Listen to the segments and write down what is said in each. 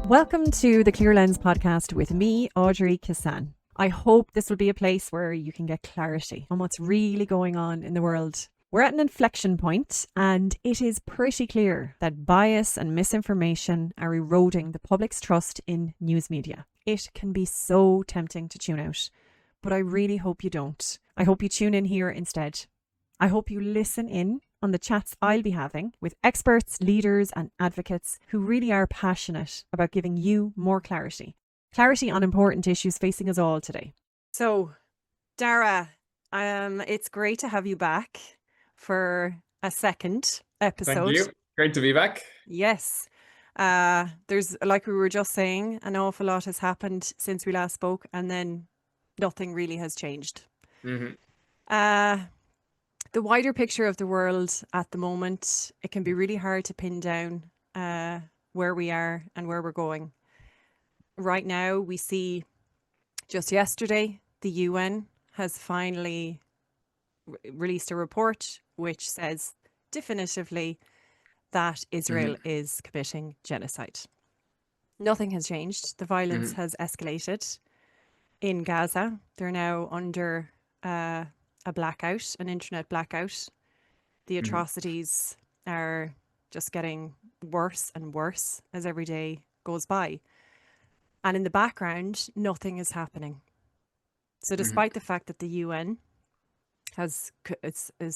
Welcome to the Clear Lens podcast with me, Audrey Kissan. I hope this will be a place where you can get clarity on what's really going on in the world. We're at an inflection point, and it is pretty clear that bias and misinformation are eroding the public's trust in news media. It can be so tempting to tune out, but I really hope you don't. I hope you tune in here instead. I hope you listen in on the chats I'll be having with experts, leaders and advocates who really are passionate about giving you more clarity. Clarity on important issues facing us all today. So, Dara, it's great to have you back for a second episode. Thank you. Great to be back. Yes. There's, like we were just saying, an awful lot has happened since we last spoke, and then nothing really has changed. The wider picture of the world at the moment, it can be really hard to pin down where we are and where we're going. Right now, we see just yesterday, the UN has finally released a report which says definitively that Israel is committing genocide. Nothing has changed. The violence has escalated in Gaza. They're now under a blackout, an internet blackout. The atrocities are just getting worse and worse as every day goes by. And in the background, nothing is happening. So despite the fact that the UN has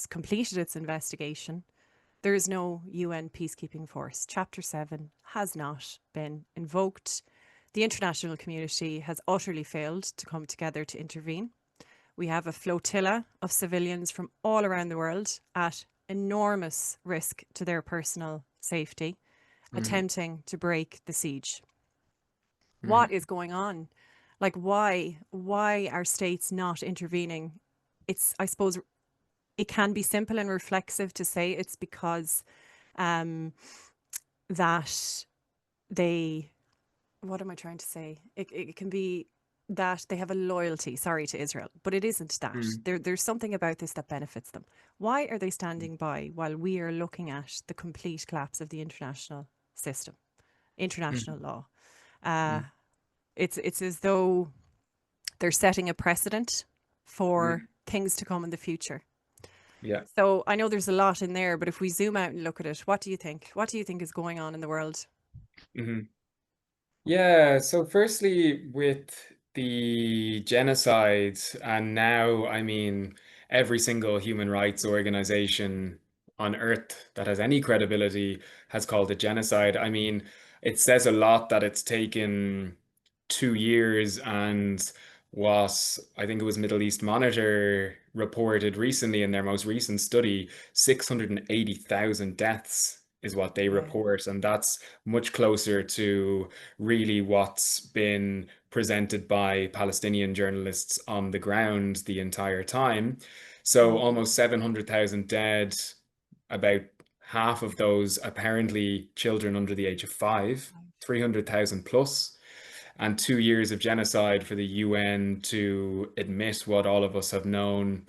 completed its investigation, there is no UN peacekeeping force. Chapter 7 has not been invoked. The international community has utterly failed to come together to intervene. We have a flotilla of civilians from all around the world at enormous risk to their personal safety, attempting to break the siege. What is going on? Like, why are states not intervening? I suppose it can be simple and reflexive to say it's because that they, what am I trying to say? It can be that they have a loyalty, to Israel, but it isn't that. There's something about this that benefits them. Why are they standing by while we are looking at the complete collapse of the international system, international law? It's as though they're setting a precedent for things to come in the future. Yeah. So I know there's a lot in there, but if we zoom out and look at it, what do you think? What do you think is going on in the world? Yeah, so firstly, with the genocide, and now, I mean, every single human rights organization on earth that has any credibility has called it genocide. I mean, it says a lot that it's taken 2 years, and what I think it was Middle East Monitor reported recently in their most recent study, 680,000 deaths is what they report, and that's much closer to really what's been presented by Palestinian journalists on the ground the entire time. So almost 700,000 dead, about half of those apparently children under the age of 5, 300,000 plus, and 2 years of genocide for the UN to admit what all of us have known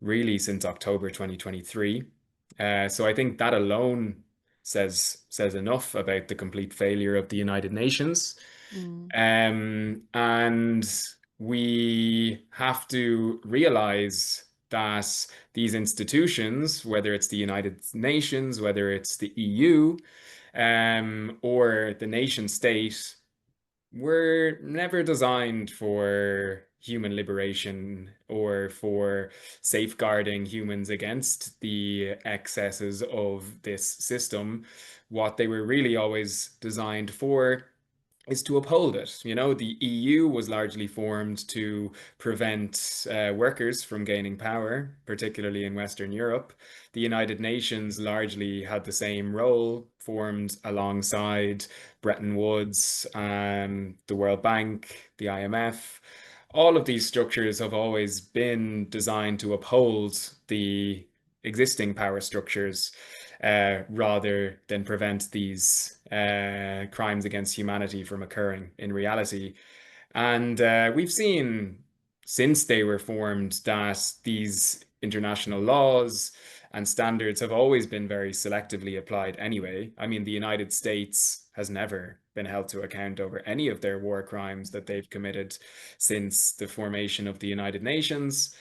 really since October 2023. So I think that alone says enough about the complete failure of the United Nations. And we have to realize that these institutions, whether it's the United Nations, whether it's the EU, or the nation state, were never designed for human liberation or for safeguarding humans against the excesses of this system. What they were really always designed for is to uphold it. You know, the EU was largely formed to prevent workers from gaining power, particularly in Western Europe. The United Nations largely had the same role, formed alongside Bretton Woods, the World Bank, the IMF. All of these structures have always been designed to uphold the existing power structures rather than prevent these crimes against humanity from occurring in reality. And we've seen since they were formed that these international laws and standards have always been very selectively applied anyway. I mean, the United States has never been held to account over any of their war crimes that they've committed since the formation of the United Nations.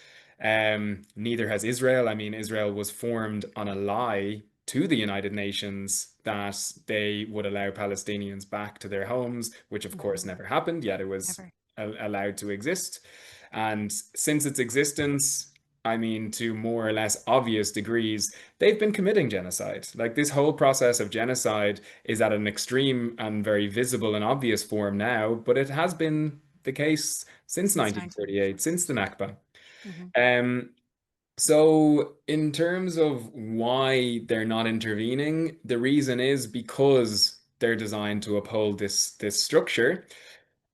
Neither has Israel. I mean, Israel was formed on a lie to the United Nations that they would allow Palestinians back to their homes, which of course Hmm. never happened, yet it was Never. allowed to exist. And since its existence, I mean, to more or less obvious degrees, they've been committing genocide. Like this whole process of genocide is at an extreme and very visible and obvious form now, but it has been the case since Since 1948, since 1948. the Nakba. Hmm. Um, so, in terms of why they're not intervening, the reason is because they're designed to uphold this structure.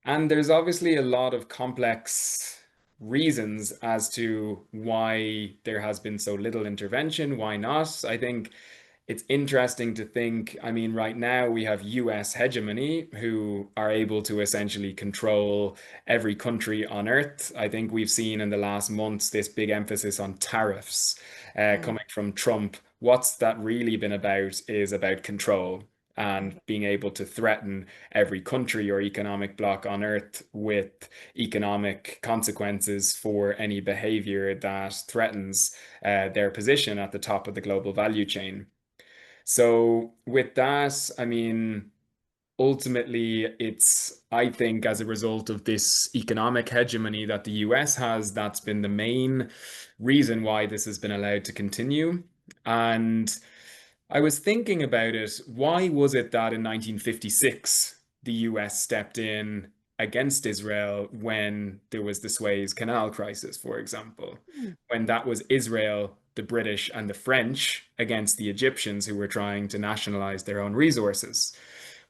And there's obviously a lot of complex reasons as to why there has been so little intervention, why not. I think it's interesting to think, I mean, right now we have US hegemony who are able to essentially control every country on earth. I think we've seen in the last months this big emphasis on tariffs Mm. coming from Trump. What's that really been about is about control and Yeah. being able to threaten every country or economic bloc on earth with economic consequences for any behavior that threatens their position at the top of the global value chain. So with that, I mean, ultimately, it's, I think, as a result of this economic hegemony that the US has, that's been the main reason why this has been allowed to continue. And I was thinking about it. Why was it that in 1956 the US stepped in against Israel when there was the Suez Canal crisis, for example? Mm. When that was Israel, the British, and the French against the Egyptians who were trying to nationalize their own resources.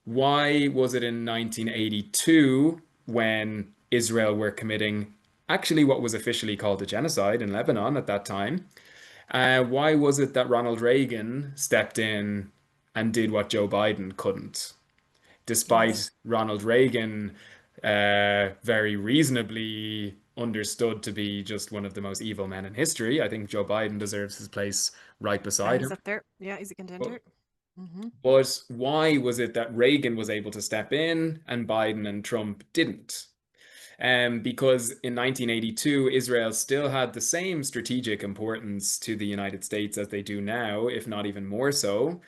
Why was it in 1982 when Israel were committing actually what was officially called a genocide in Lebanon at that time? Why was it that Ronald Reagan stepped in and did what Joe Biden couldn't? Yes. Despite Ronald Reagan very reasonably understood to be just one of the most evil men in history, I think Joe Biden deserves his place right beside He's him. up there. Yeah, he's a But, contender. Hmm. but why was it that Reagan was able to step in and Biden and Trump didn't? Because in 1982, Israel still had the same strategic importance to the United States as they do now, if not even more so.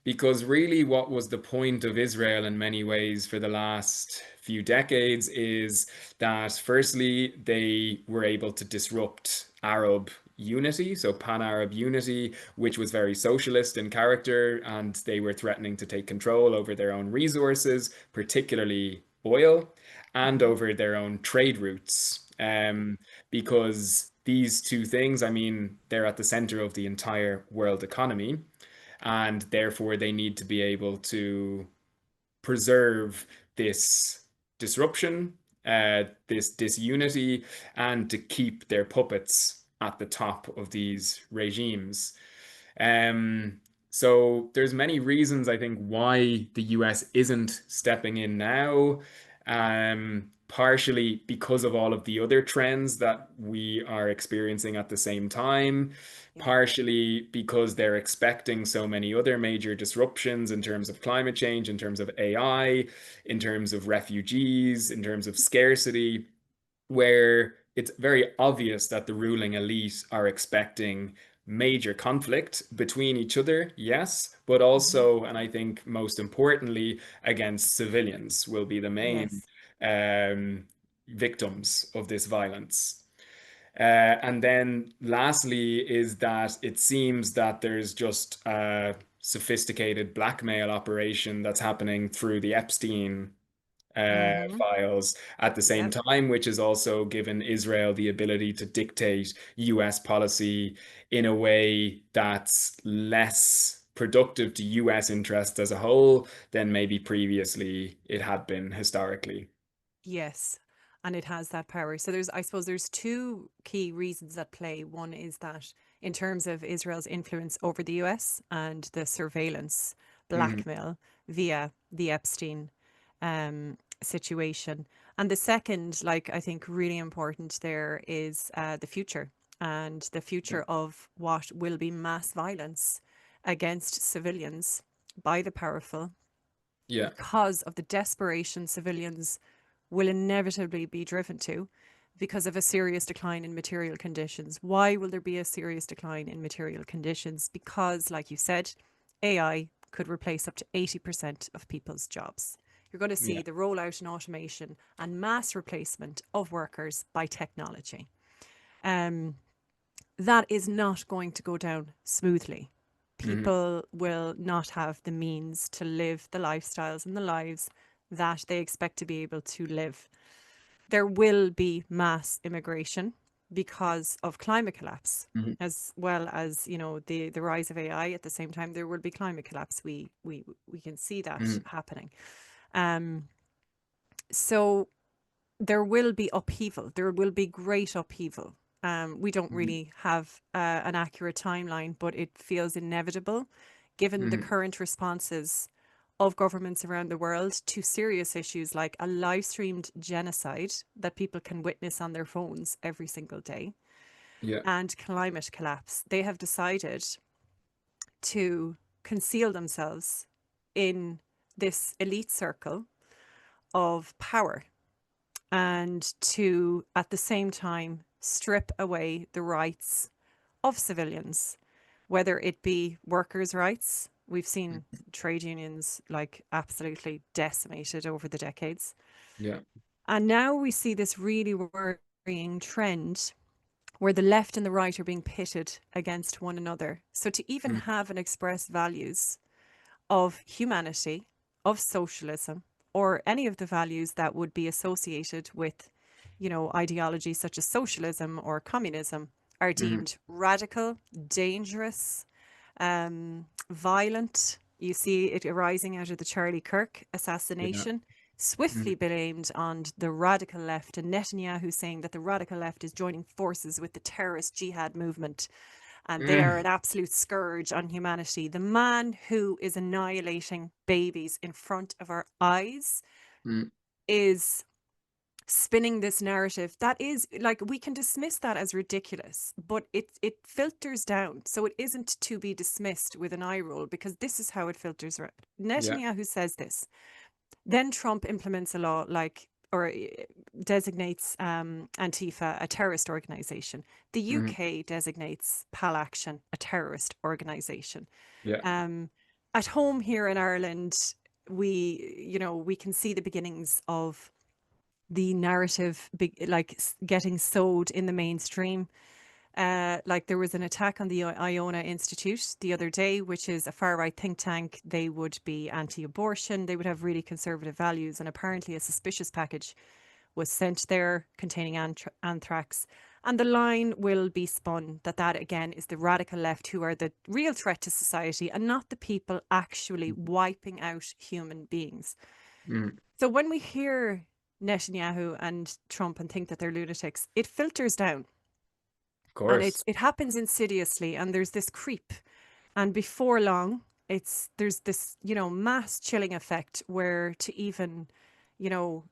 Because really, what was the point of Israel in many ways for the last few decades is that, firstly, they were able to disrupt Arab unity, so pan-Arab unity, which was very socialist in character, and they were threatening to take control over their own resources, particularly oil, and Hmm. over their own trade routes. Because these two things, I mean, they're at the center of the entire world economy and therefore they need to be able to preserve this disruption, this disunity, and to keep their puppets at the top of these regimes. Um, so there's many reasons I think why the US isn't stepping in now. Partially because of all of the other trends that we are experiencing at the same time, Yeah. partially because they're expecting so many other major disruptions in terms of climate change, in terms of AI, in terms of refugees, in terms of scarcity where it's very obvious that the ruling elite are expecting major conflict between each other, yes, but Hmm. also, and I think most importantly, against civilians will be the main Yes. um, victims of this violence. And then lastly is that it seems that there's just a sophisticated blackmail operation that's happening through the Epstein Hmm. files at the same Yep. time, which has also given Israel the ability to dictate US policy in a way that's less productive to US interests as a whole than maybe previously it had been historically. Yes. And it has that power. So I suppose there's two key reasons at play. One is that in terms of Israel's influence over the US and the surveillance Mhm. blackmail via the Epstein situation. And the second, like I think really important there is the future and the Yeah. future of what will be mass violence against civilians by the powerful Yeah. because of the desperation civilians will inevitably be driven to because of a serious decline in material conditions. Why will there be a serious decline in material conditions? Because, like you said, AI could replace up to 80% of people's jobs. You're going to see Yeah. the rollout in automation and mass replacement of workers by technology. Um, that is not going to go down smoothly. Hmm. People will not have the means to live the lifestyles and the lives that they expect to be able to live. There will be mass immigration because of climate collapse, Hmm. as well as, you know, the rise of AI. At the same time, there will be climate collapse. We can see that Hmm. happening. Um, so there will be upheaval. There will be great upheaval. We don't Hmm. really have an accurate timeline, but it feels inevitable given the Hmm. current responses of governments around the world to serious issues like a live streamed genocide that people can witness on their phones every single day Yeah. and climate collapse. They have decided to conceal themselves in this elite circle of power and to, at the same time, strip away the rights of civilians, whether it be workers' rights. We've seen trade unions like absolutely decimated over the decades. Yeah. And now we see this really worrying trend where the left and the right are being pitted against one another. So to even Hmm. have and express values of humanity, of socialism, or any of the values that would be associated with, you know, ideologies such as socialism or communism are Hmm. deemed radical, dangerous, violent. You see it arising out of the Charlie Kirk Yeah. assassination, Hmm. swiftly blamed on the radical left, and Netanyahu saying that the radical left is joining forces with the terrorist jihad movement and they are Hmm. an absolute scourge on humanity. The man who is annihilating babies in front of our eyes Hmm. is spinning this narrative that is like we can dismiss that as ridiculous, but it filters down, so it isn't to be dismissed with an eye roll because this is how it filters around. Yeah. Netanyahu says this, then Trump implements a law like or designates Antifa a terrorist organization. The Hmm. UK designates Pal Action a terrorist organization. Yeah. Um, at home here in Ireland, we can see the beginnings of the narrative getting sowed in the mainstream. Like there was an attack on the Iona Institute the other day, which is a far right think tank. They would be anti abortion, they would have really conservative values, and apparently a suspicious package was sent there containing anthrax. And the line will be spun that that again is the radical left who are the real threat to society and not the people actually wiping out human beings. Hmm. So when we hear Netanyahu and Trump and think that they're lunatics, it filters down Of and course. it happens insidiously and there's this creep, and before long there's this, you know, mass chilling effect where to even, you know,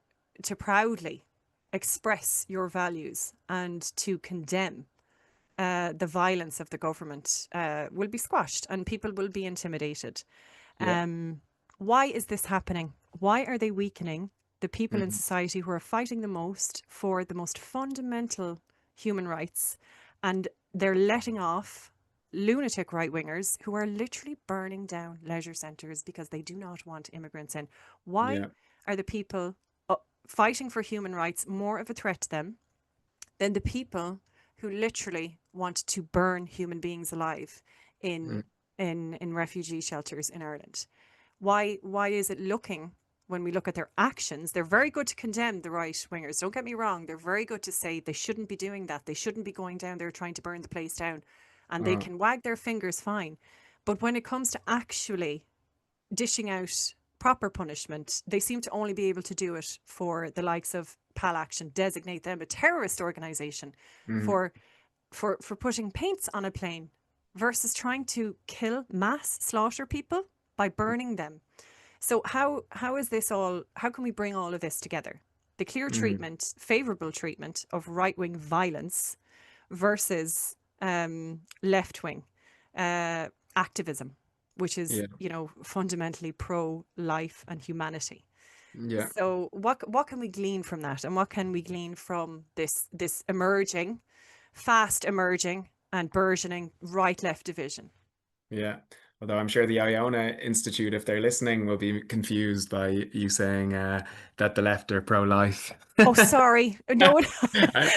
to proudly express your values and to condemn the violence of the government will be squashed and people will be intimidated. Yeah. um, why is this happening? Why are they weakening the people in Hmm. society who are fighting the most for the most fundamental human rights? And they're letting off lunatic right wingers who are literally burning down leisure centres because they do not want immigrants in. Why Yeah. are the people fighting for human rights more of a threat to them than the people who literally want to burn human beings alive Hmm. in in refugee shelters in Ireland? Why is it looking, when we look at their actions, they're very good to condemn the right wingers. Don't get me wrong, they're very good to say they shouldn't be doing that. They shouldn't be going down there trying to burn the place down. And they Uh, can wag their fingers fine. But when it comes to actually dishing out proper punishment, they seem to only be able to do it for the likes of Pal Action, designate them a terrorist organisation hmm. for for putting paints on a plane versus trying to kill, mass slaughter people by burning them. So how is this all, how can we bring all of this together? The clear Hmm. treatment, favourable treatment of right wing violence versus left wing activism. which is, Yeah. fundamentally pro life and humanity. Yeah. So what can we glean from that, and what can we glean from this emerging, fast emerging and burgeoning right left division? Yeah. Although I'm sure the Iona Institute, if they're listening, will be confused by you saying that the left are pro-life. Oh, sorry. No,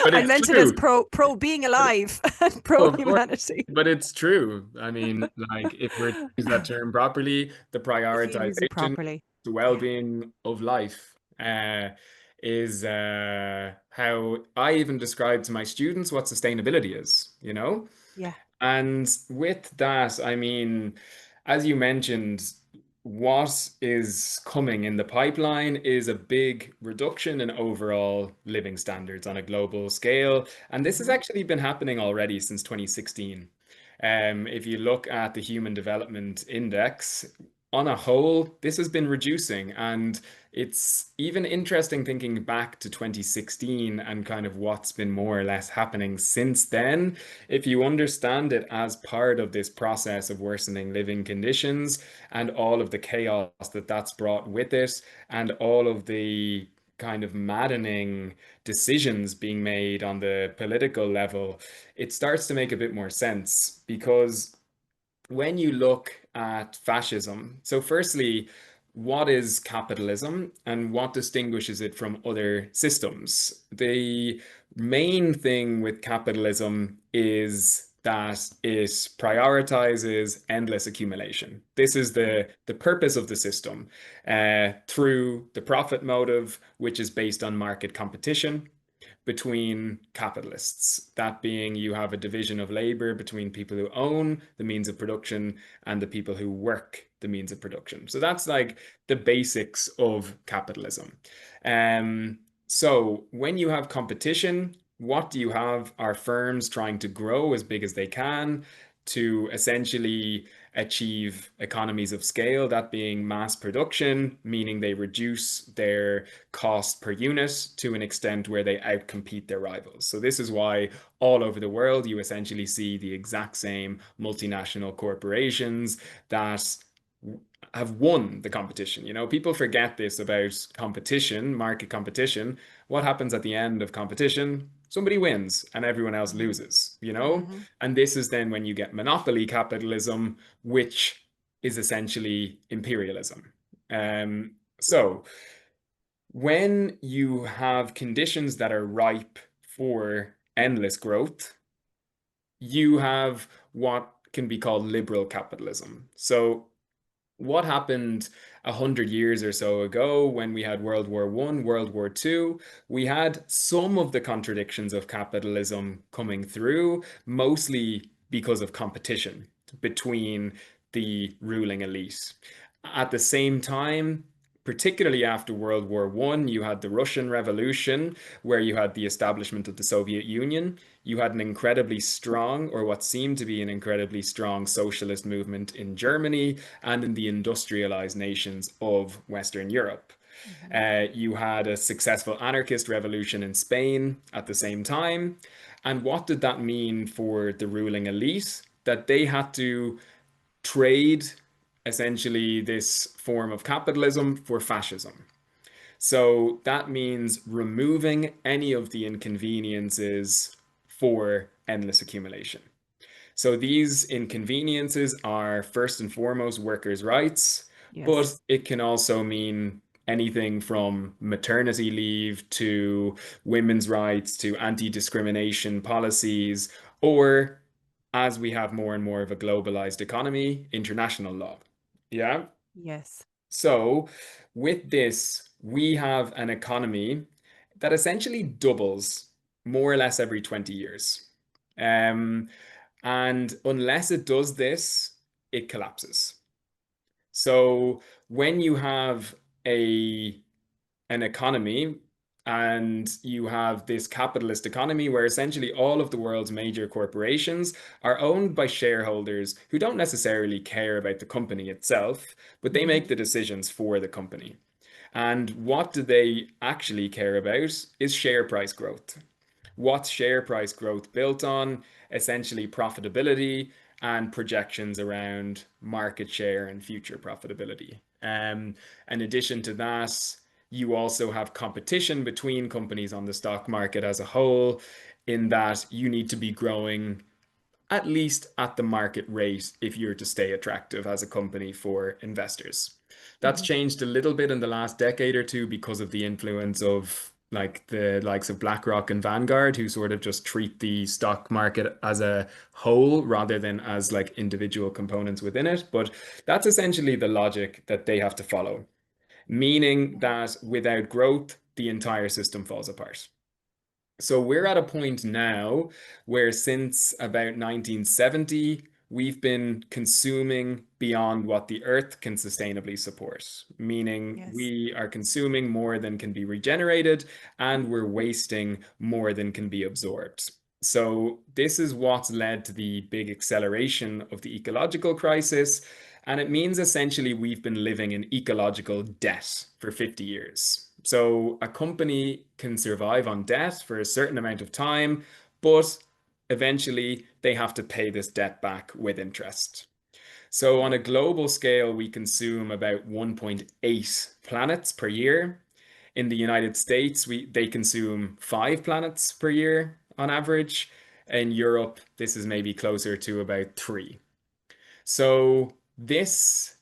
But I it's meant it as true. pro being alive and pro Oh, of course. humanity. But it's true. I mean, like, if we're to use that term properly, the If you use it prioritization, properly. the Yeah. well-being of life, is how I even describe to my students what sustainability is, you know? Yeah. And with that, I mean, as you mentioned, what is coming in the pipeline is a big reduction in overall living standards on a global scale. And this has Hmm. actually been happening already since 2016. If you look at the Human Development Index, on a whole, this has been reducing. And it's even interesting thinking back to 2016 and kind of what's been more or less happening since then. If you understand it as part of this process of worsening living conditions and all of the chaos that that's brought with it, and all of the kind of maddening decisions being made on the political level, it starts to make a bit more sense because when you look at fascism, so firstly, what is capitalism and what distinguishes it from other systems? The main thing with capitalism is that it prioritizes endless accumulation. This is the purpose of the system through the profit motive, which is based on market competition between capitalists. That being, you have a division of labor between people who own the means of production and the people who work the means of production. So that's like the basics of capitalism. Um, so when you have competition, what do you have are firms trying to grow as big as they can to essentially achieve economies of scale, that being mass production, meaning they reduce their cost per unit to an extent where they outcompete their rivals. So this is why all over the world you essentially see the exact same multinational corporations that have won the competition. You know, people forget this about competition, market competition. What happens at the end of competition? Somebody wins and everyone else Hmm. loses, you know? Hmm. And this is then when you get monopoly capitalism, which is essentially imperialism. So when you have conditions that are ripe for endless growth, you have what can be called liberal capitalism. So what happened 100 years or so ago when we had World War One, World War Two? We had some of the contradictions of capitalism coming through, mostly because of competition between the ruling elite. At the same time, particularly after World War One, you had the Russian Revolution, where you had the establishment of the Soviet Union. You had an incredibly strong, or what seemed to be an incredibly strong socialist movement in Germany and in the industrialized nations of Western Europe. Hmm. You had a successful anarchist revolution in Spain at the same time. And what did that mean for the ruling elite? That they had to trade essentially this form of capitalism for fascism. So that means removing any of the inconveniences for endless accumulation. So these inconveniences are first and foremost workers' rights, but Yes. it can also mean anything from maternity leave to women's rights to anti-discrimination policies, or as we have more and more of a globalized economy, international law. Yeah. Yes. So with this, we have an economy that essentially doubles more or less every 20 years. Um, and unless it does this, it collapses. So when you have a an economy and you have this capitalist economy where essentially all of the world's major corporations are owned by shareholders who don't necessarily care about the company itself, but they Hmm. make the decisions for the company. And what do they actually care about is share price growth. What's share price growth built on? essentially profitability and projections around market share and future profitability. In addition to that, you also have competition between companies on the stock market as a whole, in that you need to be growing at least at the market rate if you're to stay attractive as a company for investors. That's Mhm. changed a little bit in the last decade or two because of the influence of like the likes of BlackRock and Vanguard, who sort of just treat the stock market as a whole rather than as like individual components within it. But that's essentially the logic that they have to follow, meaning that without growth, the entire system falls apart. So we're at a point now where since about 1970, we've been consuming beyond what the earth can sustainably support, meaning Yes. we are consuming more than can be regenerated and we're wasting more than can be absorbed. So this is what's led to the big acceleration of the ecological crisis. And it means essentially we've been living in ecological debt for 50 years. So a company can survive on debt for a certain amount of time, but eventually they have to pay this debt back with interest. So on a global scale, we consume about 1.8 planets per year. In the United States, they consume 5 planets per year on average. In Europe, this is maybe closer to about 3. So this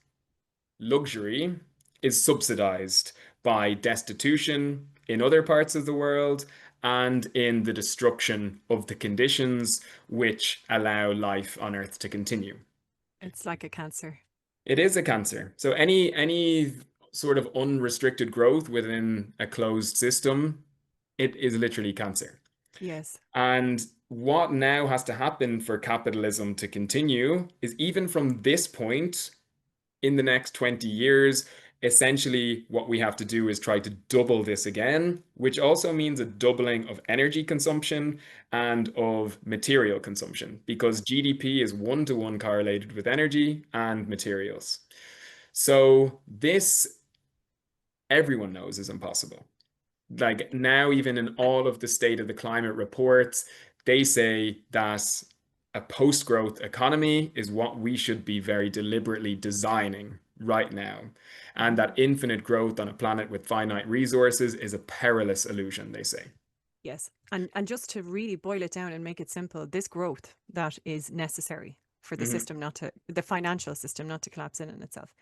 luxury is subsidized by destitution in other parts of the world and in the destruction of the conditions which allow life on Earth to continue. It's like a cancer. It is a cancer. So any sort of unrestricted growth within a closed system, it is literally cancer. Yes. And what now has to happen for capitalism to continue is even from this point in the next 20 years, essentially what we have to do is try to double this again, which also means a doubling of energy consumption and of material consumption, because GDP is one-to-one correlated with energy and materials. So this everyone knows is impossible. Like now, even in Uh, all of the state of the climate reports, they say that a post-growth economy is what we should be very deliberately designing right now. And mhm. that infinite growth on a planet with finite resources is a perilous illusion, they say. Yes. And just to really boil it down and make it simple, this growth that is necessary for the Hmm. system not to, the financial system not to collapse in itself.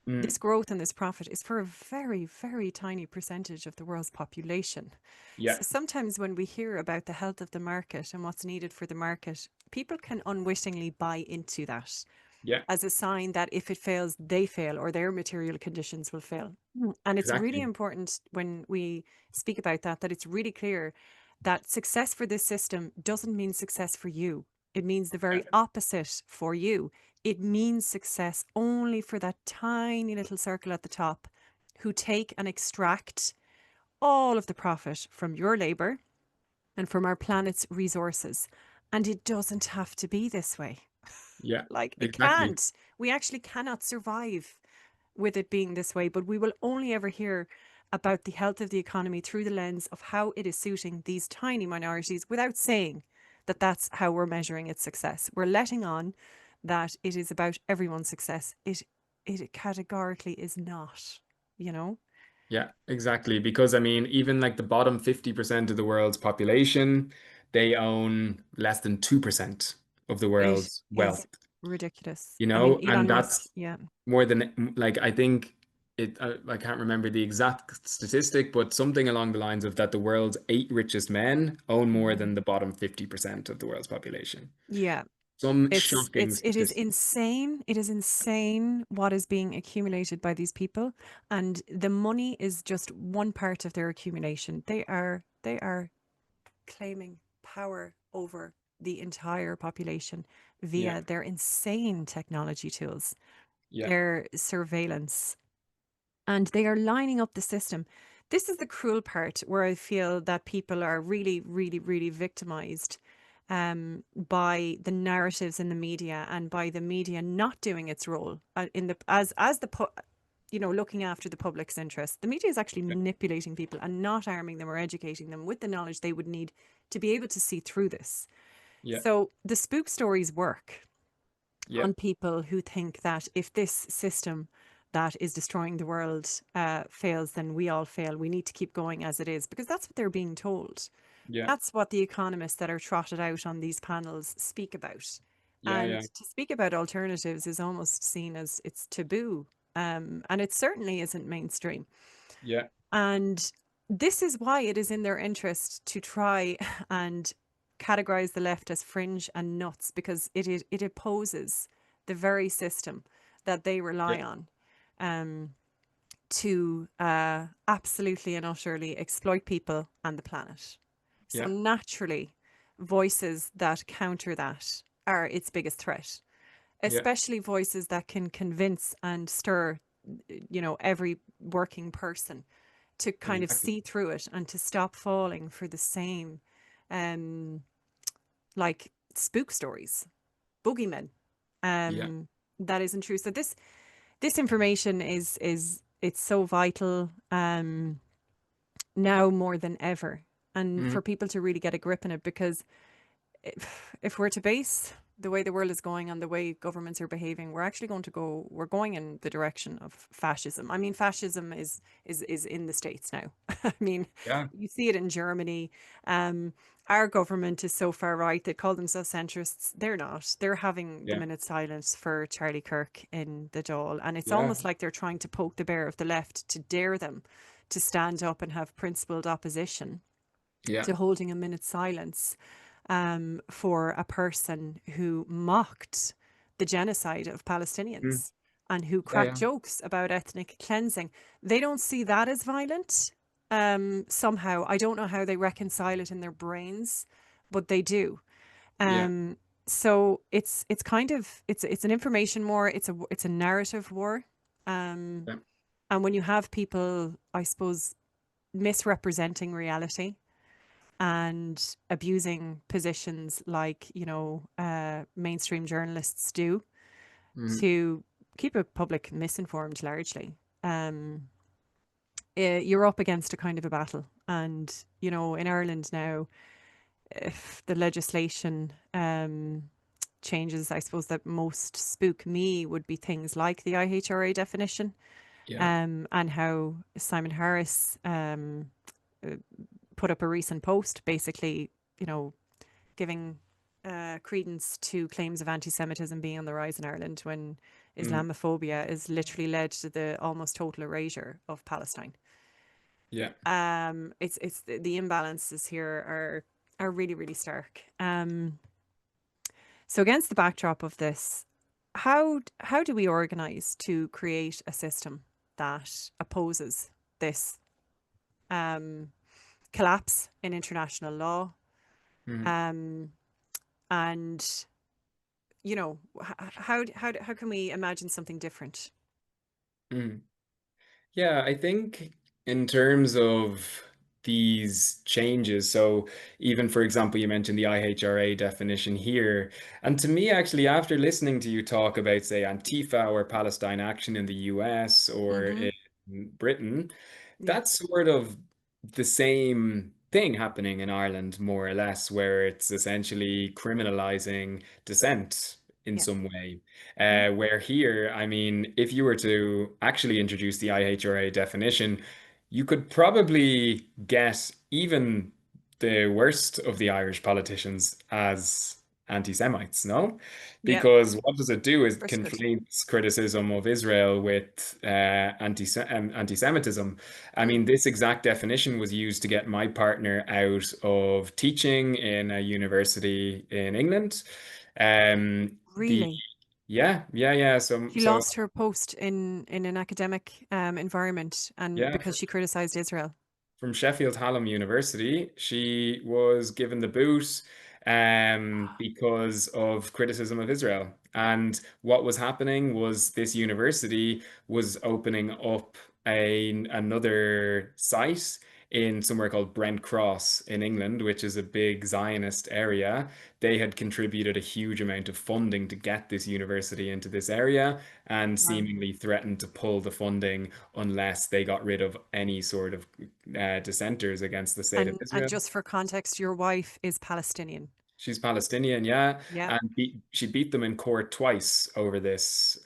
Mm. This growth and this profit is for a very, very tiny percentage of the world's population. Yeah, So sometimes when we hear about the health of the market and what's needed for the market, people can unwittingly buy into that yeah, as a sign that if it fails, they fail or their material conditions will fail. And it's really exactly. important when we speak about that, that it's really clear that success for this system doesn't mean success for you. It means the Yeah, very opposite for you. It means success only for that tiny little circle at the top who take and extract all of the profit from your labor and from our planet's resources. And it doesn't have to be this way. yeah, Like it exactly. can't. We actually cannot survive with it being this way, but we will only ever hear about the health of the economy through the lens of how it is suiting these tiny minorities without saying that that's how we're measuring its success. We're letting on that it is about everyone's success. It categorically is not, you know? Yeah, exactly. Because I mean, even like the bottom 50% of the world's population, they own less than 2% of the It world's is wealth, ridiculous. you I mean, know? And Elon Musk, that's yeah. more than like I think I can't remember the exact statistic, but something along the lines of that the world's 8 richest men own more Mhm. than the bottom 50% of the world's population. Yeah. Some It's shocking it is statistic. insane. It is insane what is being accumulated by these people, and the money is just one part of their accumulation. They are claiming power over the entire population Yeah, via their insane technology tools, yeah, their surveillance, and they are lining up the system. This is the cruel part where I feel that people are really, really, really victimized by the narratives in the media and by the media not doing its role in the as the looking after the public's interest. The media is actually yeah, manipulating people and not arming them or educating them with the knowledge they would need to be able to see through this. Yeah. So the spook stories work Yeah. on people who think that if this system that is destroying the world fails, then we all fail. We need to keep going as it is, because that's what they're being told. Yeah. That's what the economists that are trotted out on these panels speak about. Yeah. And Yeah. to speak about alternatives is almost seen as it's taboo. And it certainly isn't mainstream. Yeah. And this is why it is in their interest to try and categorize the left as fringe and nuts, because it opposes the very system that they rely Yeah. on um, to absolutely and utterly exploit people and the planet. So Yeah. naturally, voices that counter that are its biggest threat, Yeah. especially voices that can convince and stir, every working person to kind of Exactly. see through it and to stop falling for the same, um, like spook stories, boogeymen. Yeah. Um, that isn't true. So this information is it's so vital now more than ever, and Mm. for people to really get a grip in it, because if we're to base the way the world is going and the way governments are behaving, we're going in the direction of fascism. I mean, fascism is in the States now. I mean, Yeah. you see it in Germany. Um, our government is so far right. They call themselves centrists. They're not. They're having the Yeah. minute silence for Charlie Kirk in the Dáil. And it's Yeah. almost like they're trying to poke the bear of the left to dare them to stand up and have principled opposition Yeah. to holding a minute's silence for a person who mocked the genocide of Mm. Palestinians and who Yeah. cracked Yeah. jokes about ethnic cleansing. They don't see that as violent. Somehow, I don't know how they reconcile it in their brains, but they do. Yeah. Um, so it's kind of it's an information war. It's a narrative war. Um, Yeah. and when you have people, I suppose, misrepresenting reality and abusing positions like, mainstream journalists do Mm. to keep a public misinformed largely. Um, you're up against a kind of a battle. And, in Ireland now, if the legislation changes, I suppose that most spook me would be things like the IHRA definition, Yeah. and how Simon Harris uh, put up a recent post basically, giving credence to claims of anti-Semitism being on the rise in Ireland when Mm. Islamophobia is literally led to the almost total erasure of Palestine. Yeah. It's the imbalances here are really really stark. So against the backdrop of this, how do we organise to create a system that opposes this um, collapse in international law, Mm. um, and how can we imagine something different? Mm. Yeah, I think in terms of these changes, so even for example, you mentioned the IHRA definition here, and to me, actually, after listening to you talk about, say, Antifa or Palestine Action in the US or Mm-hmm. in Britain, Yeah, that's sort of the same thing happening in Ireland, more or less, where it's essentially criminalizing dissent in yeah, some way. yeah, Where here, I mean, if you were to actually introduce the IHRA definition, you could probably get even the worst of the Irish politicians as anti-Semites, no? yeah. Because what does it do is Of course, good. conflates criticism of Israel with anti-Semitism. I Mm, mean, this exact definition was used to get my partner out of teaching in a university in England. The really? yeah, yeah, yeah. So, She so lost her post in an academic environment, and yeah, because she criticized Israel. from Sheffield Hallam University. She was given the boot because of criticism of Israel. And what was happening was this university was opening up another site in somewhere called Brent Cross in England, which is a big Zionist area. They had contributed a huge amount of funding to get this university into this area and Wow. seemingly threatened to pull the funding unless they got rid of any sort of dissenters against the state of And Israel. just for context, your wife is Palestinian. She's Palestinian, yeah, Yeah, and she beat them in court twice over this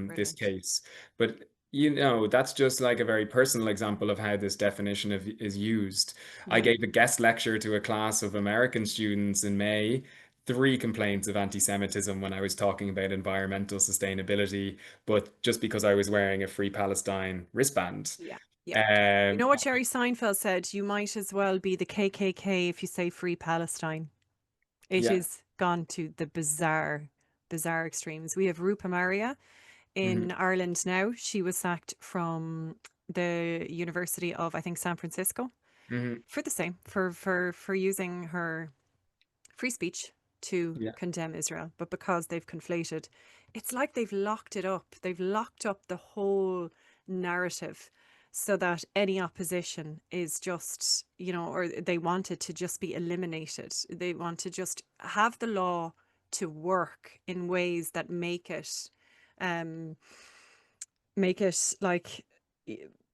brilliant. case. But that's just like a very personal example of how this definition is used. I Yeah. gave a guest lecture to a class of American students in May, three complaints of anti-Semitism when I was talking about environmental sustainability, but just because I was wearing a Free Palestine wristband. Yeah. Yeah. You Um, know what Jerry Seinfeld said? You might as well be the KKK if you say free Palestine. It yeah. is gone to the bizarre, bizarre extremes. We have Rupa Maria Hmm. in Ireland now. She was sacked from the University of, I think, San Francisco Hmm. for the same, for using her free speech to Yeah. condemn Israel, but because they've conflated, it's like they've locked it up. They've locked up the whole narrative so that any opposition is just, or they want it to just be eliminated. They want to just have the law to work in ways that um, make it like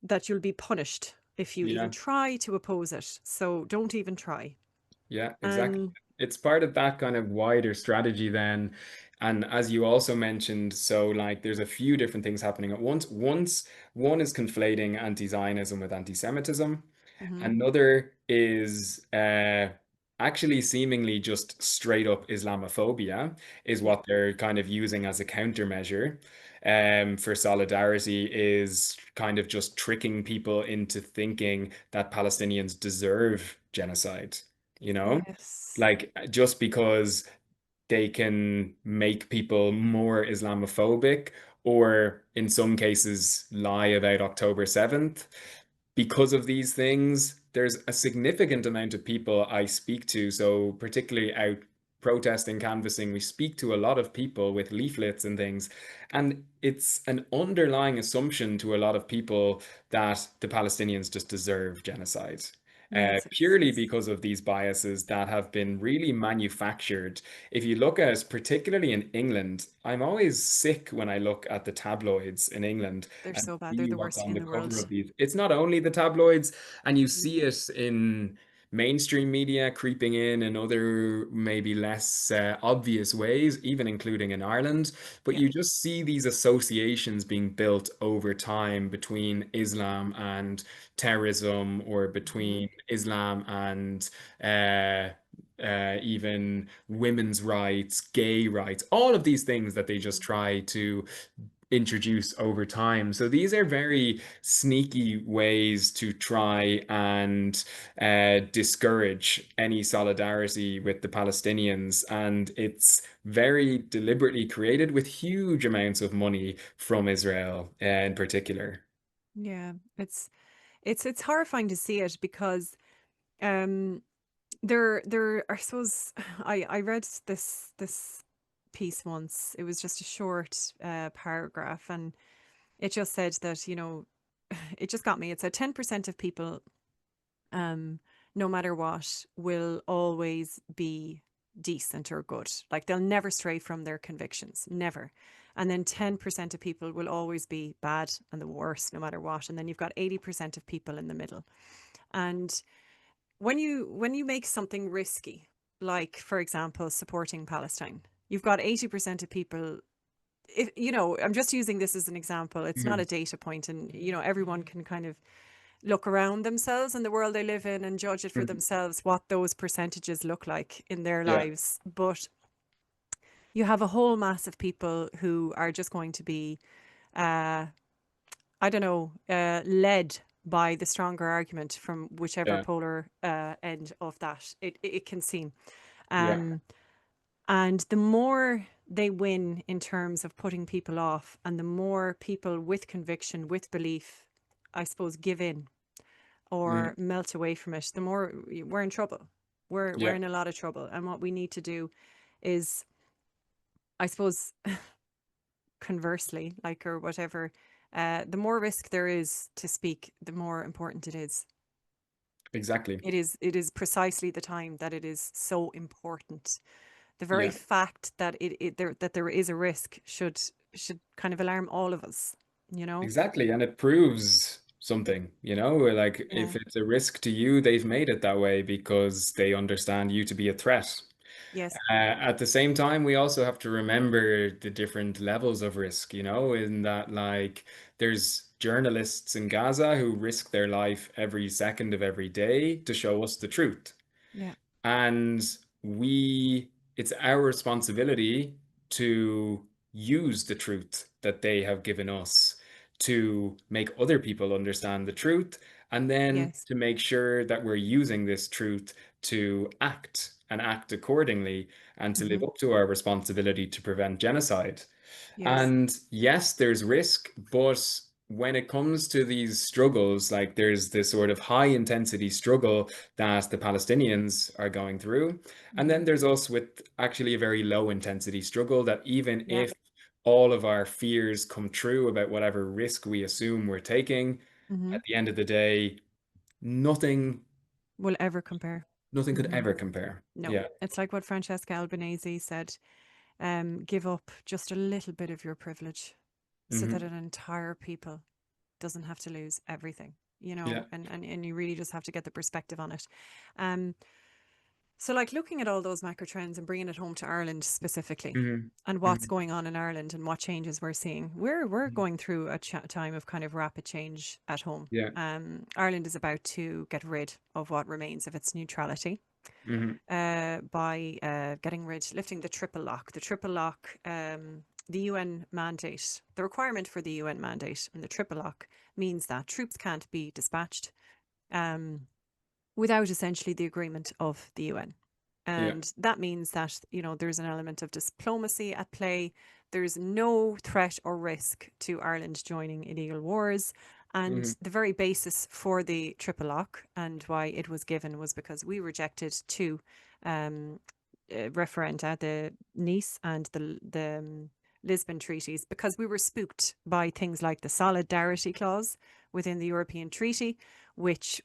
that you'll be punished if you even Yeah. try to oppose it. So don't even try. Yeah, exactly. And It's part of that kind of wider strategy then. And as you also mentioned, so like there's a few different things happening at once. One is conflating anti-Zionism with anti-Semitism. mhm. Another is actually seemingly just straight up Islamophobia is Yeah. what they're kind of using as a countermeasure for solidarity is kind of just tricking people into thinking that Palestinians deserve genocide, you know? Yes. Like just because they can make people more Islamophobic or in some cases lie about October 7th. Because of these things, there's a significant amount of people I speak to. So, particularly out protesting, canvassing, we speak to a lot of people with leaflets and things. And it's an underlying assumption to a lot of people that the Palestinians just deserve genocide Yes, purely because of these biases that have been really manufactured. If you look at, particularly in England, I'm always sick when I look at the tabloids in England they're and so bad. They're see the what's worst on in the the cover world. of these. It's not only the tabloids, and you Mhm. see it in mainstream media creeping in other maybe less obvious ways, even including in Ireland. But Yeah. you just see these associations being built over time between Islam and terrorism or Mhm. between Islam and uh, even women's rights, gay rights, all of these things that they just Mhm. try to introduce over time. So these are very sneaky ways to try and discourage any solidarity with the Palestinians. And it's very deliberately created with huge amounts of money from Israel in particular. Yeah. It's horrifying to see it because um there I suppose I read this piece once. It was just a short paragraph, and it just said that, it just got me. It said 10% of people, um, no matter what, will always be decent or good. Like they'll never stray from their convictions, never. And then 10% of people will always be bad and the worst, no matter what. And then you've got 80% of people in the middle. And when you make something risky, like for example, supporting Palestine, you've got 80% of people. I'm just using this as an example. It's not a Mhm. data point, and everyone can kind of look around themselves and the world they live in and judge it for Mhm. themselves what those percentages look like in their Yeah, lives. But you have a whole mass of people who are just going to be, uh, I don't know, led by the stronger argument from whichever yeah, polar end of that it can seem. yeah, Um, and the more they win in terms of putting people off, and the more people with conviction, with belief, I suppose, give in or mhm. melt away from it, the more we're in trouble. We're Yeah, in a lot of trouble. And what we need to do is, I suppose, conversely, like or whatever, the more risk there is to speak, the more important it is. exactly. It is precisely the time that it is so important. The very Yeah, fact that there is a risk should kind of alarm all of us, you know? exactly. And it proves something, like Yeah. if it's a risk to you, they've made it that way because they understand you to be a threat. Yes. At the same time, we also have to remember the different levels of risk, in that, like, there's journalists in Gaza who risk their life every second of every day to show us the truth. Yeah. And it's our responsibility to use the truth that they have given us to make other people understand the truth, and then Yes. to make sure that we're using this truth to act and act accordingly and to live Hmm. up to our responsibility to prevent genocide. Yes. And yes, there's risk, but when it comes to these struggles, like there's this sort of high intensity struggle that the Palestinians are going through. And Hmm. then there's us with actually a very low intensity struggle that even Yeah. if all of our fears come true about whatever risk we assume we're taking, Hmm. at the end of the day, nothing Will ever compare. nothing could Hmm. ever compare. No, Yeah. it's like what Francesca Albanese said, give up just a little bit of your privilege so that Hmm. an entire people doesn't have to lose everything, Yeah. and you really just have to get the perspective on it. Um, so, like looking at all those macro trends and bringing it home to Ireland specifically, Hmm. and what's Hmm. going on in Ireland and what changes we're seeing, we're going through a time of kind of rapid change at home. Yeah. Ireland is about to get rid of what remains of its neutrality Hmm. by lifting the triple lock. The triple lock, the UN mandate, the requirement for the UN mandate and the triple lock means that troops can't be dispatched um, without essentially the agreement of the UN. Yeah. And that means that, there's an element of diplomacy at play. There's no threat or risk to Ireland joining illegal wars. And Hmm. the very basis for the triple lock and why it was given was because we rejected two um, referenda, the Nice and the Lisbon treaties, because we were spooked by things like the solidarity clause within the European Treaty, which,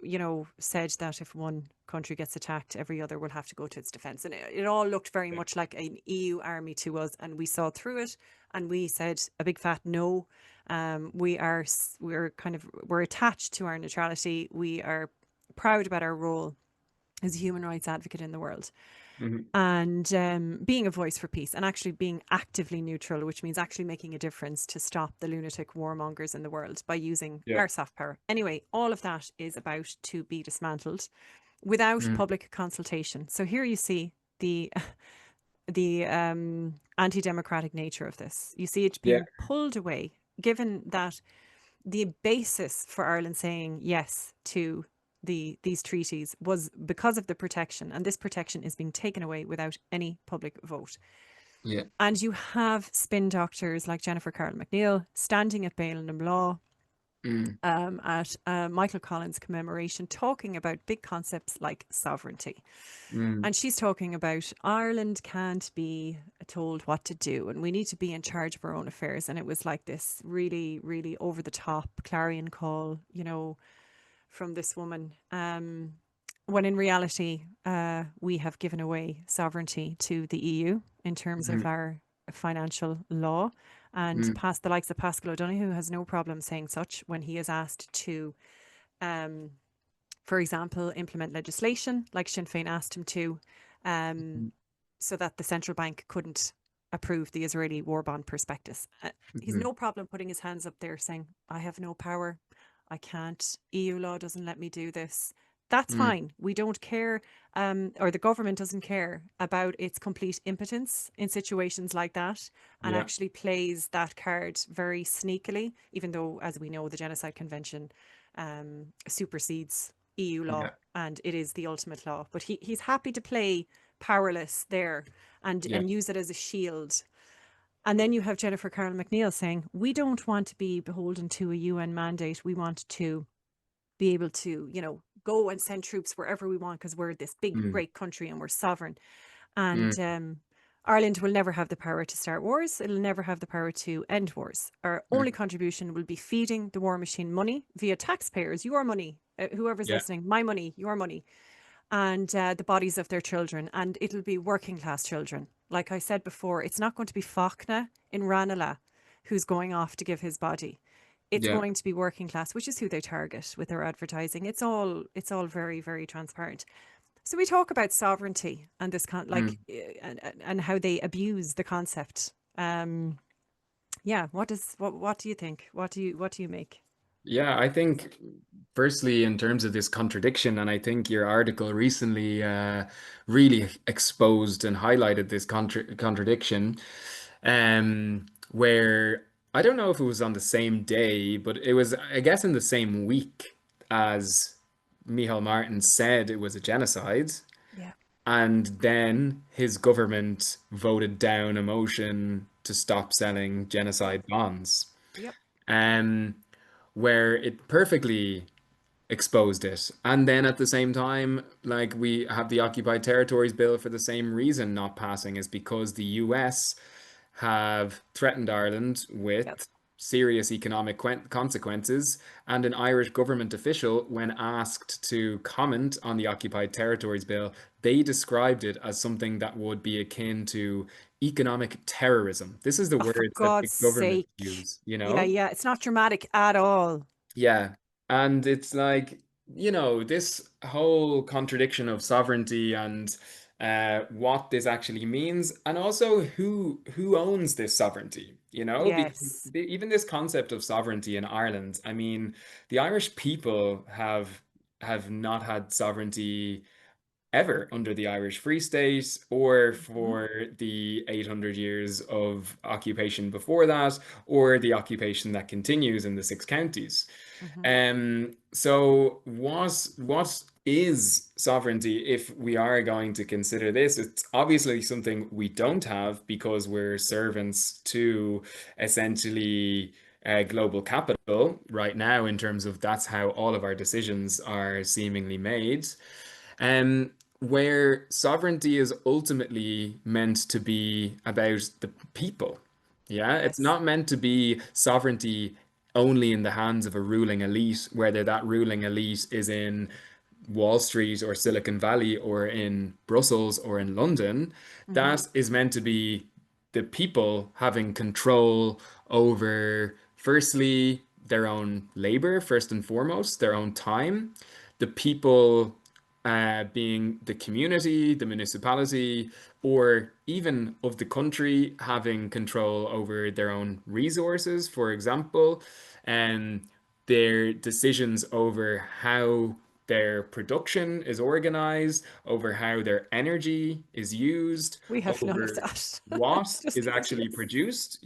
said that if one country gets attacked, every other will have to go to its defence. And it all looked very Yeah. much like an EU army to us. And we saw through it and we said a big fat no. We're attached to our neutrality. We are proud about our role as a human rights advocate in the world Hmm. and being a voice for peace and actually being actively neutral, which means actually making a difference to stop the lunatic warmongers in the world by using Yeah. our soft power. Anyway, all of that is about to be dismantled without Mm. public consultation. So here you see the the anti-democratic nature of this. You see it Yeah. being pulled away, given that the basis for Ireland saying yes to these treaties was because of the protection, and this protection is being taken away without any public vote. Yeah. And you have spin doctors like Jennifer Carroll McNeil standing at Bail and Law Mm. at Michael Collins' commemoration, talking about big concepts like sovereignty. Mm. And she's talking about Ireland can't be told what to do and we need to be in charge of our own affairs. And it was like this really, really over the top clarion call, from this woman. When in reality, we have given away sovereignty to the EU in terms of Mm. our financial law. And Mm. past the likes of Pascal O'Donoghue has no problem saying such when he is asked to um, for example, implement legislation like Sinn Féin asked him to, um, Mm. so that the central bank couldn't approve the Israeli war bond prospectus. He's Mhm. no problem putting his hands up there saying, I have no power. I can't. EU law doesn't let me do this. That's Mm. fine. We don't care, or the government doesn't care about its complete impotence in situations like that and Yeah. actually plays that card very sneakily, even though, as we know, the Genocide Convention supersedes EU law Yeah. and it is the ultimate law. But he's happy to play powerless there Yeah. and use it as a shield. And then you have Jennifer Carroll McNeil saying, we don't want to be beholden to a UN mandate. We want to be able to, go and send troops wherever we want because we're this big, Mm. great country and we're sovereign. And Mm. Ireland will never have the power to start wars. It'll never have the power to end wars. Our only Mm. contribution will be feeding the war machine money via taxpayers, your money, whoever's Yeah. listening, my money, your money, and the bodies of their children. And it'll be working class children. Like I said before, it's not going to be Fachna in Ranelagh who's going off to give his body. It's Yeah. going to be working class, which is who they target with their advertising. It's all very, very transparent. So we talk about sovereignty and this Mm. and how they abuse the concept. Yeah, what do you think? What do you make? Yeah, I think firstly, in terms of this contradiction, and I think your article recently really exposed and highlighted this contradiction, where I don't know if it was on the same day, but it was, I guess, in the same week as Michal Martin said it was a genocide, Yeah. and then his government voted down a motion to stop selling Yep. genocide bonds. Yep. Um, where it perfectly exposed it. And then at the same time, like we have the Occupied Territories Bill for the same reason not passing is because the US have threatened Ireland Yep. with serious economic consequences. And an Irish government official, when asked to comment on the Occupied Territories Bill, they described it as something that would be akin to economic terrorism. This is the Oh, for words that the God's government sake. use, you Yeah, know? yeah. It's not dramatic at all. Yeah. And it's like, this whole contradiction of sovereignty and what this actually means, and also who owns this sovereignty, because Yes. even this concept of sovereignty in Ireland, I mean, the Irish people have not had sovereignty ever under the Irish Free State or Hmm. for the 800 years of occupation before that, or the occupation that continues in the six counties. Hmm. So what is sovereignty if we are going to consider this? It's obviously something we don't have because we're servants to essentially global capital right now in terms of that's how all of our decisions are seemingly made. Where sovereignty is ultimately meant to be about the people. Yeah, it's Yes. not meant to be sovereignty only in the hands of a ruling elite, whether that ruling elite is in Wall Street or Silicon Valley or in Brussels or in London. Hmm. That is meant to be the people having control over, firstly, their own labor, first and foremost, their own time, the people being the community, the municipality, or even of the country having control over their own resources, for example, and their decisions over how their production is organized, over how their energy is used, We have none of over that. what It's just is actually hideous. produced.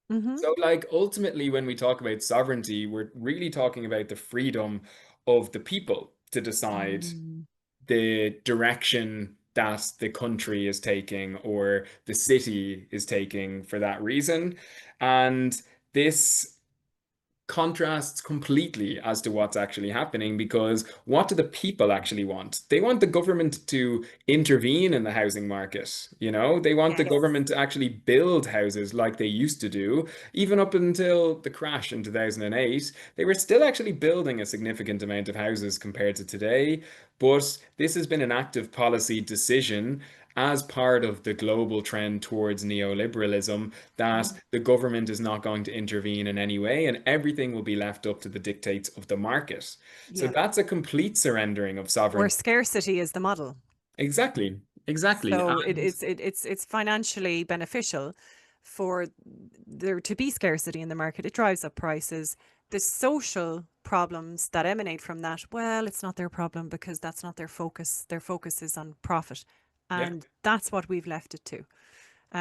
Hmm. So, like, ultimately, when we talk about sovereignty, we're really talking about the freedom of the people to decide Mm. the direction that the country is taking or the city is taking for that reason. And this contrasts completely as to what's actually happening because what do the people actually want? They want the government to intervene in the housing market. They want the Yes. government to actually build houses like they used to do. Even up until the crash in 2008, they were still actually building a significant amount of houses compared to today. But this has been an active policy decision as part of the global trend towards neoliberalism that Mm. the government is not going to intervene in any way and everything will be left up to the dictates of the market. So Yeah. that's a complete surrendering of Where sovereignty. scarcity is the model. Exactly. Exactly. So And it's financially beneficial for there to be scarcity in the market. It drives up prices. The social problems that emanate from that, well, it's not their problem because that's not their focus. Their focus is on profit. yeah, And that's what we've left it to.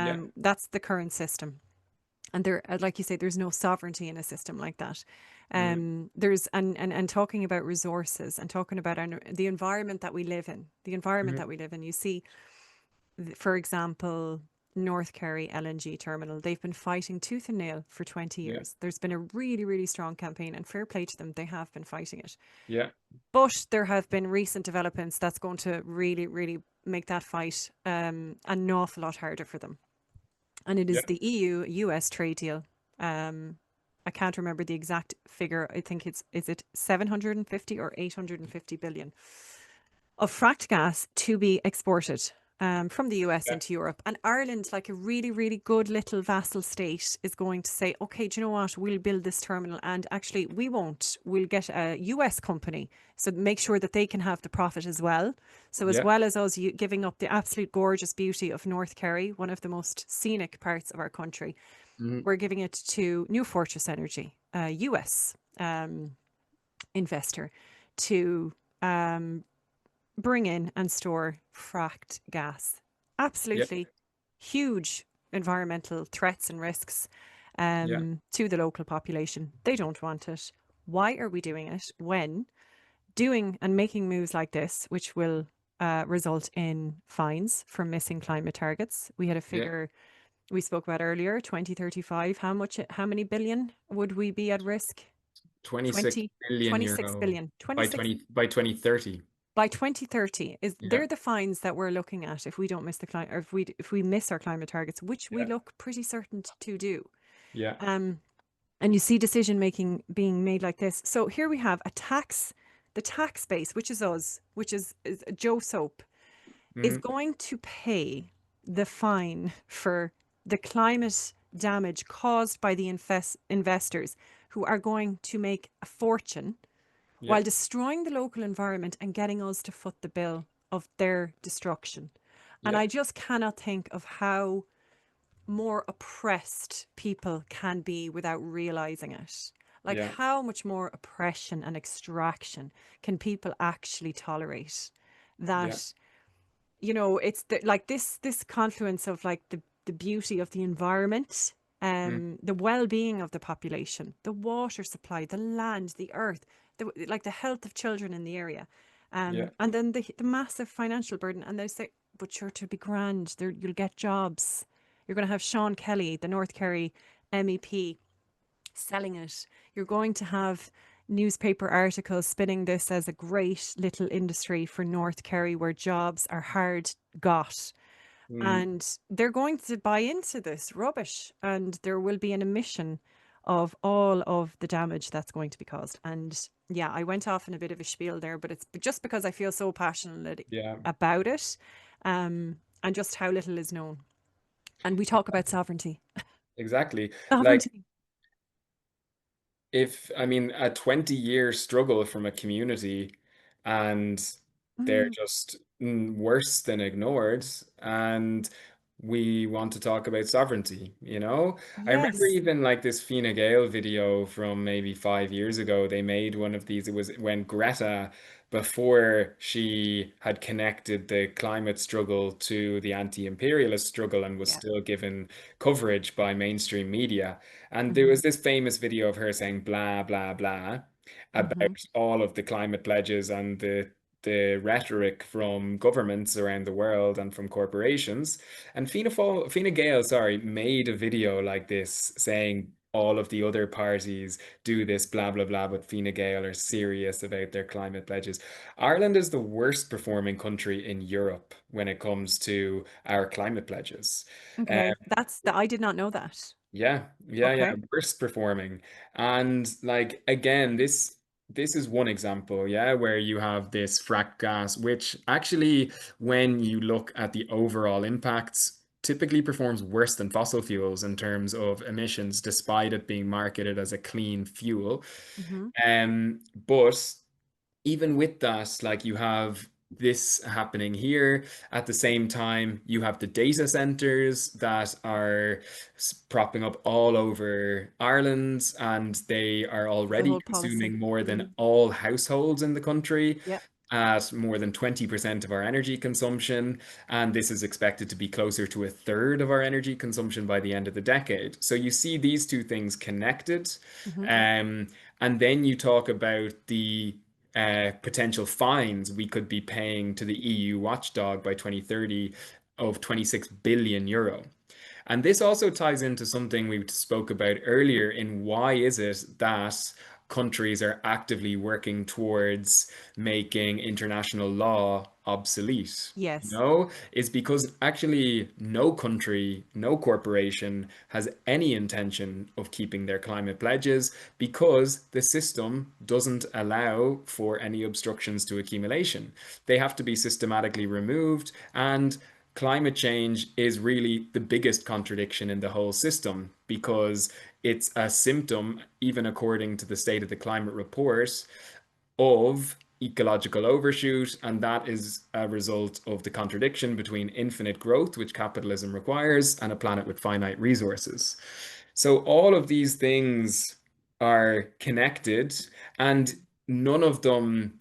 yeah, That's the current system. And there, like you say, there's no sovereignty in a system like that. mm, There's and talking about resources and talking about the environment that we live in, mhm, you see, for example, North Kerry LNG terminal, they've been fighting tooth and nail for 20 yeah, years. There's been a really, really strong campaign, and fair play to them, they have been fighting it. yeah, But there have been recent developments that's going to really, really make that fight an awful lot harder for them. And it yeah, is the EU US trade deal. Um, I can't remember the exact figure. I think is it 750 or 850 billion of fracked gas to be exported. from the US Yeah. into Europe. And Ireland, like a really, really good little vassal state, is going to say, okay, do you know what? We'll build this terminal. And actually, we won't. We'll get a US company. So make sure that they can have the profit as well. So, as Yeah. well as us giving up the absolute gorgeous beauty of North Kerry, one of the most scenic parts of our country, Mhm. we're giving it to New Fortress Energy, a US investor, to um, bring in and store fracked gas. Yeah. Absolutely huge environmental threats and risks Yeah. to the local population. They don't want it. Why are we doing it when doing and making moves like this, which will result in fines for missing climate targets? We had a Yeah. figure we spoke about earlier, 2035. How many billion would we be at risk? 26 20, billion 26 euro billion, 26 by 2030. by 2030 is Yeah. they're the fines that we're looking at if we don't miss the climate, or if we miss our climate targets, which we Yeah. look pretty certain to do. Yeah. um and you see decision making being made like this. So here we have a tax, the tax base, which is us, which is Joe Soap, is Mhm. going to pay the fine for the climate damage caused by the investors who are going to make a fortune Yeah. while destroying the local environment and getting us to foot the bill of their destruction. And Yeah. I just cannot think of how more oppressed people can be without realizing it. Like, Yeah. how much more oppression and extraction can people actually tolerate? Yeah. That, it's like this confluence of like the beauty of the environment, Mm. the well-being of the population, the water supply, the land, the earth, like the health of children in the area, Yeah. and then the massive financial burden. And they say, but sure, to be grand, there you'll get jobs. You're going to have Sean Kelly, the North Kerry MEP, selling it. You're going to have newspaper articles spinning this as a great little industry for North Kerry where jobs are hard got. Mm. And they're going to buy into this rubbish, and there will be an emission of all of the damage that's going to be caused. And yeah, I went off in a bit of a spiel there, but it's just because I feel so passionate Yeah. about it, and just how little is known. And we talk about sovereignty. Exactly. Like, Sovereignty. if I mean a 20-year struggle from a community and they're Mm, just worse than ignored, and we want to talk about sovereignty, you know? I remember yes. even like this Fine Gael video from maybe 5 years ago. They made one of these. It was when Greta, before she had connected the climate struggle to the anti-imperialist struggle and was Yeah. still given coverage by mainstream media. And there Hmm. was this famous video of her saying blah, blah, blah about Hmm. all of the climate pledges and the rhetoric from governments around the world and from corporations. And Fine Gael, sorry, made a video like this saying all of the other parties do this blah, blah, blah, but Fine Gael are serious about their climate pledges. Ireland is the worst performing country in Europe when it comes to our climate pledges. Okay. I did not know that. Yeah, yeah, yeah. Okay. Worst performing. And like again, this is one example, yeah, where you have this frack gas, which actually, when you look at the overall impacts, typically performs worse than fossil fuels in terms of emissions, despite it being marketed as a clean fuel. Hmm. But even with that, like you have this happening here. At the same time, you have the data centers that are propping up all over Ireland, and they are The already whole policy. consuming more than Mm. all households in the country. Yeah. At more than 20% of our energy consumption, and this is expected to be closer to a third of our energy consumption by the end of the decade. So you see these two things connected. Hmm. Um, and then you talk about the potential fines we could be paying to the EU watchdog by 2030 of 26 billion euro. And this also ties into something we spoke about earlier in why is it that countries are actively working towards making international law obsolete? Yes. Is because actually no country, no corporation has any intention of keeping their climate pledges because the system doesn't allow for any obstructions to accumulation. They have to be systematically removed, and climate change is really the biggest contradiction in the whole system because it's a symptom, even according to the State of the Climate report, of ecological overshoot, and that is a result of the contradiction between infinite growth, which capitalism requires, and a planet with finite resources. So all of these things are connected, and none of them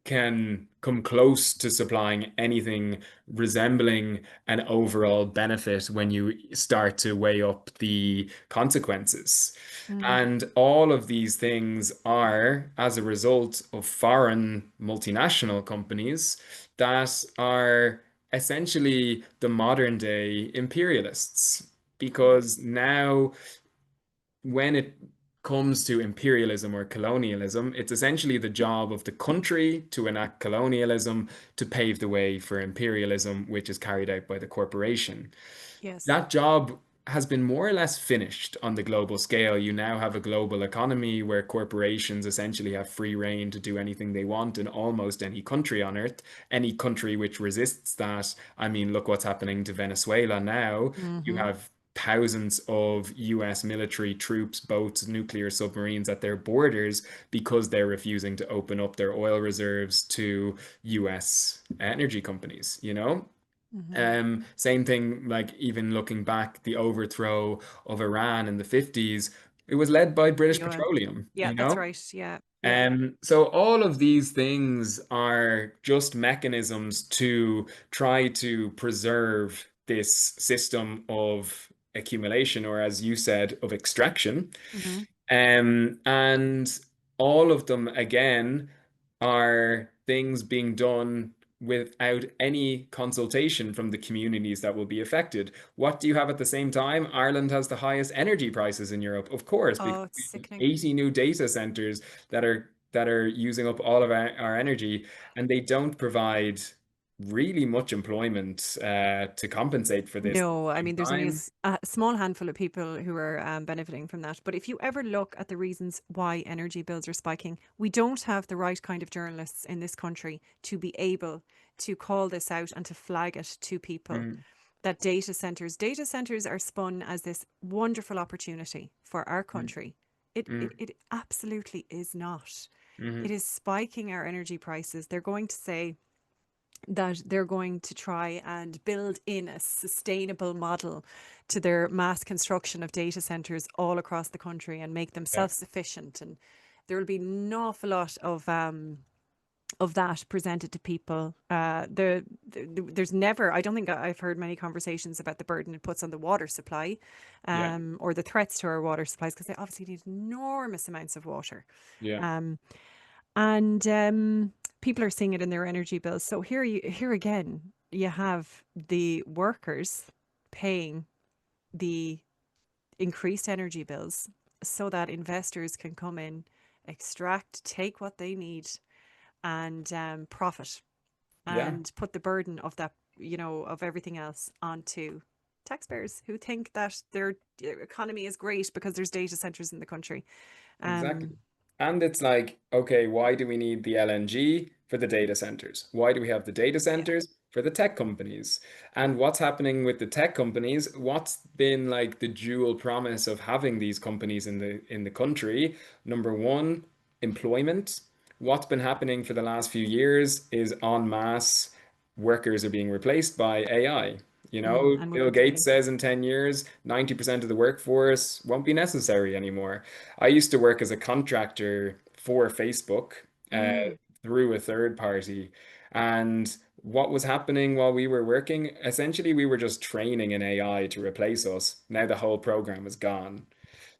can come close to supplying anything resembling an overall benefit when you start to weigh up the consequences. Mm. And all of these things are as a result of foreign multinational companies that are essentially the modern day imperialists. Mm. Because now when it comes to imperialism or colonialism, it's essentially the job of the country to enact colonialism to pave the way for imperialism, which is carried out by the corporation. Yes. That job has been more or less finished on the global scale. You now have a global economy where corporations essentially have free rein to do anything they want in almost any country on earth. Any country which resists that, I mean, look what's happening to Venezuela now. You Hmm. have thousands of US military troops, boats, nuclear submarines at their borders because they're refusing to open up their oil reserves to US energy companies, you know? Hmm. Same thing, like even looking back, the overthrow of Iran in the 50s, it was led by British The oil. Petroleum, Yeah, you that's know? right. Yeah. Yeah. So all of these things are just mechanisms to try to preserve this system of accumulation, or as you said, of extraction. Hmm. And all of them, again, are things being done without any consultation from the communities that will be affected. What do you have at the same time? Ireland has the highest energy prices in Europe, of course, because Oh, it's we have sickening. 80 new data centers that are using up all of our energy, and they don't provide really much employment to compensate for this at No, I the same mean, there's only time. a small handful of people who are benefiting from that. But if you ever look at the reasons why energy bills are spiking, we don't have the right kind of journalists in this country to be able to call this out and to flag it to people Mm, that data centers are spun as this wonderful opportunity for our mm, country. It absolutely is not. It mm, is spiking our energy prices. They're going to say that they're going to try and build in a sustainable model to their mass construction of data centers all across the country and make them yeah, self-sufficient. And there will be an awful lot of that presented to people. There's never, I don't think I've heard many conversations about the burden it puts on the water supply, yeah, or the threats to our water supplies, because they obviously need enormous amounts of water. yeah, Um, and people are seeing it in their energy bills. So here again, you have the workers paying the increased energy bills so that investors can come in, extract, take what they need, and profit, yeah. and put the burden of that, of everything else onto taxpayers who think that their economy is great because there's data centers in the country. Exactly. Um, And it's like, okay, why do we need the LNG for the data centers? Why do we have the data yeah. centers for the tech companies? And what's happening with the tech companies? What's been like the dual promise of having these companies in the country? Number one, employment. What's been happening for the last few years is en masse workers are being replaced by AI. You know, And will Bill Gates continue. says in 10 years, 90% of the workforce won't be necessary anymore. I used to work as a contractor for Facebook uh, Mm. through a third party. And what was happening while we were working, essentially, we were just training an AI to replace us. Now the whole program is gone,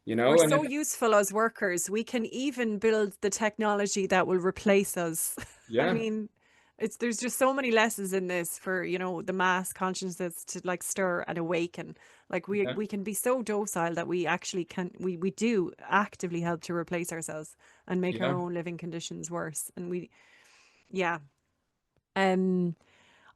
you We're know? And so it, useful as workers. We can even build the technology that will replace us. I yeah, mean, there's just so many lessons in this for, the mass consciousness to like stir and awaken. Like we yeah, we can be so docile that we actually can we do actively help to replace ourselves and make our yeah, own living conditions worse. And we yeah. Um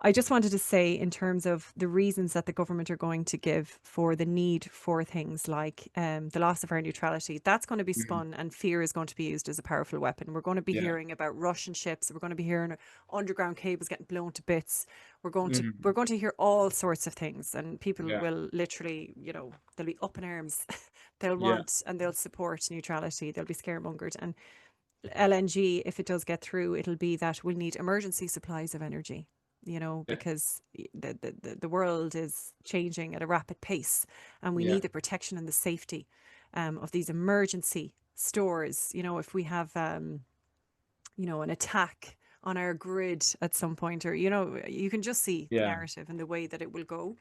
I just wanted to say, in terms of the reasons that the government are going to give for the need for things like the loss of our neutrality, that's going to be Mhm. spun, and fear is going to be used as a powerful weapon. We're going to be Yeah. hearing about Russian ships. We're going to be hearing underground cables getting blown to bits. We're Mhm. going to hear all sorts of things, and people Yeah. will literally, they'll be up in arms. They'll Yeah. want and they'll support neutrality. They'll be scaremongered. And LNG, if it does get through, it'll be that we'll need emergency supplies of energy, Yeah. because the world is changing at a rapid pace, and we Yeah. need the protection and the safety of these emergency stores. If we have, an attack on our grid at some point, or, you can just see the Yeah. narrative and the way that it will go,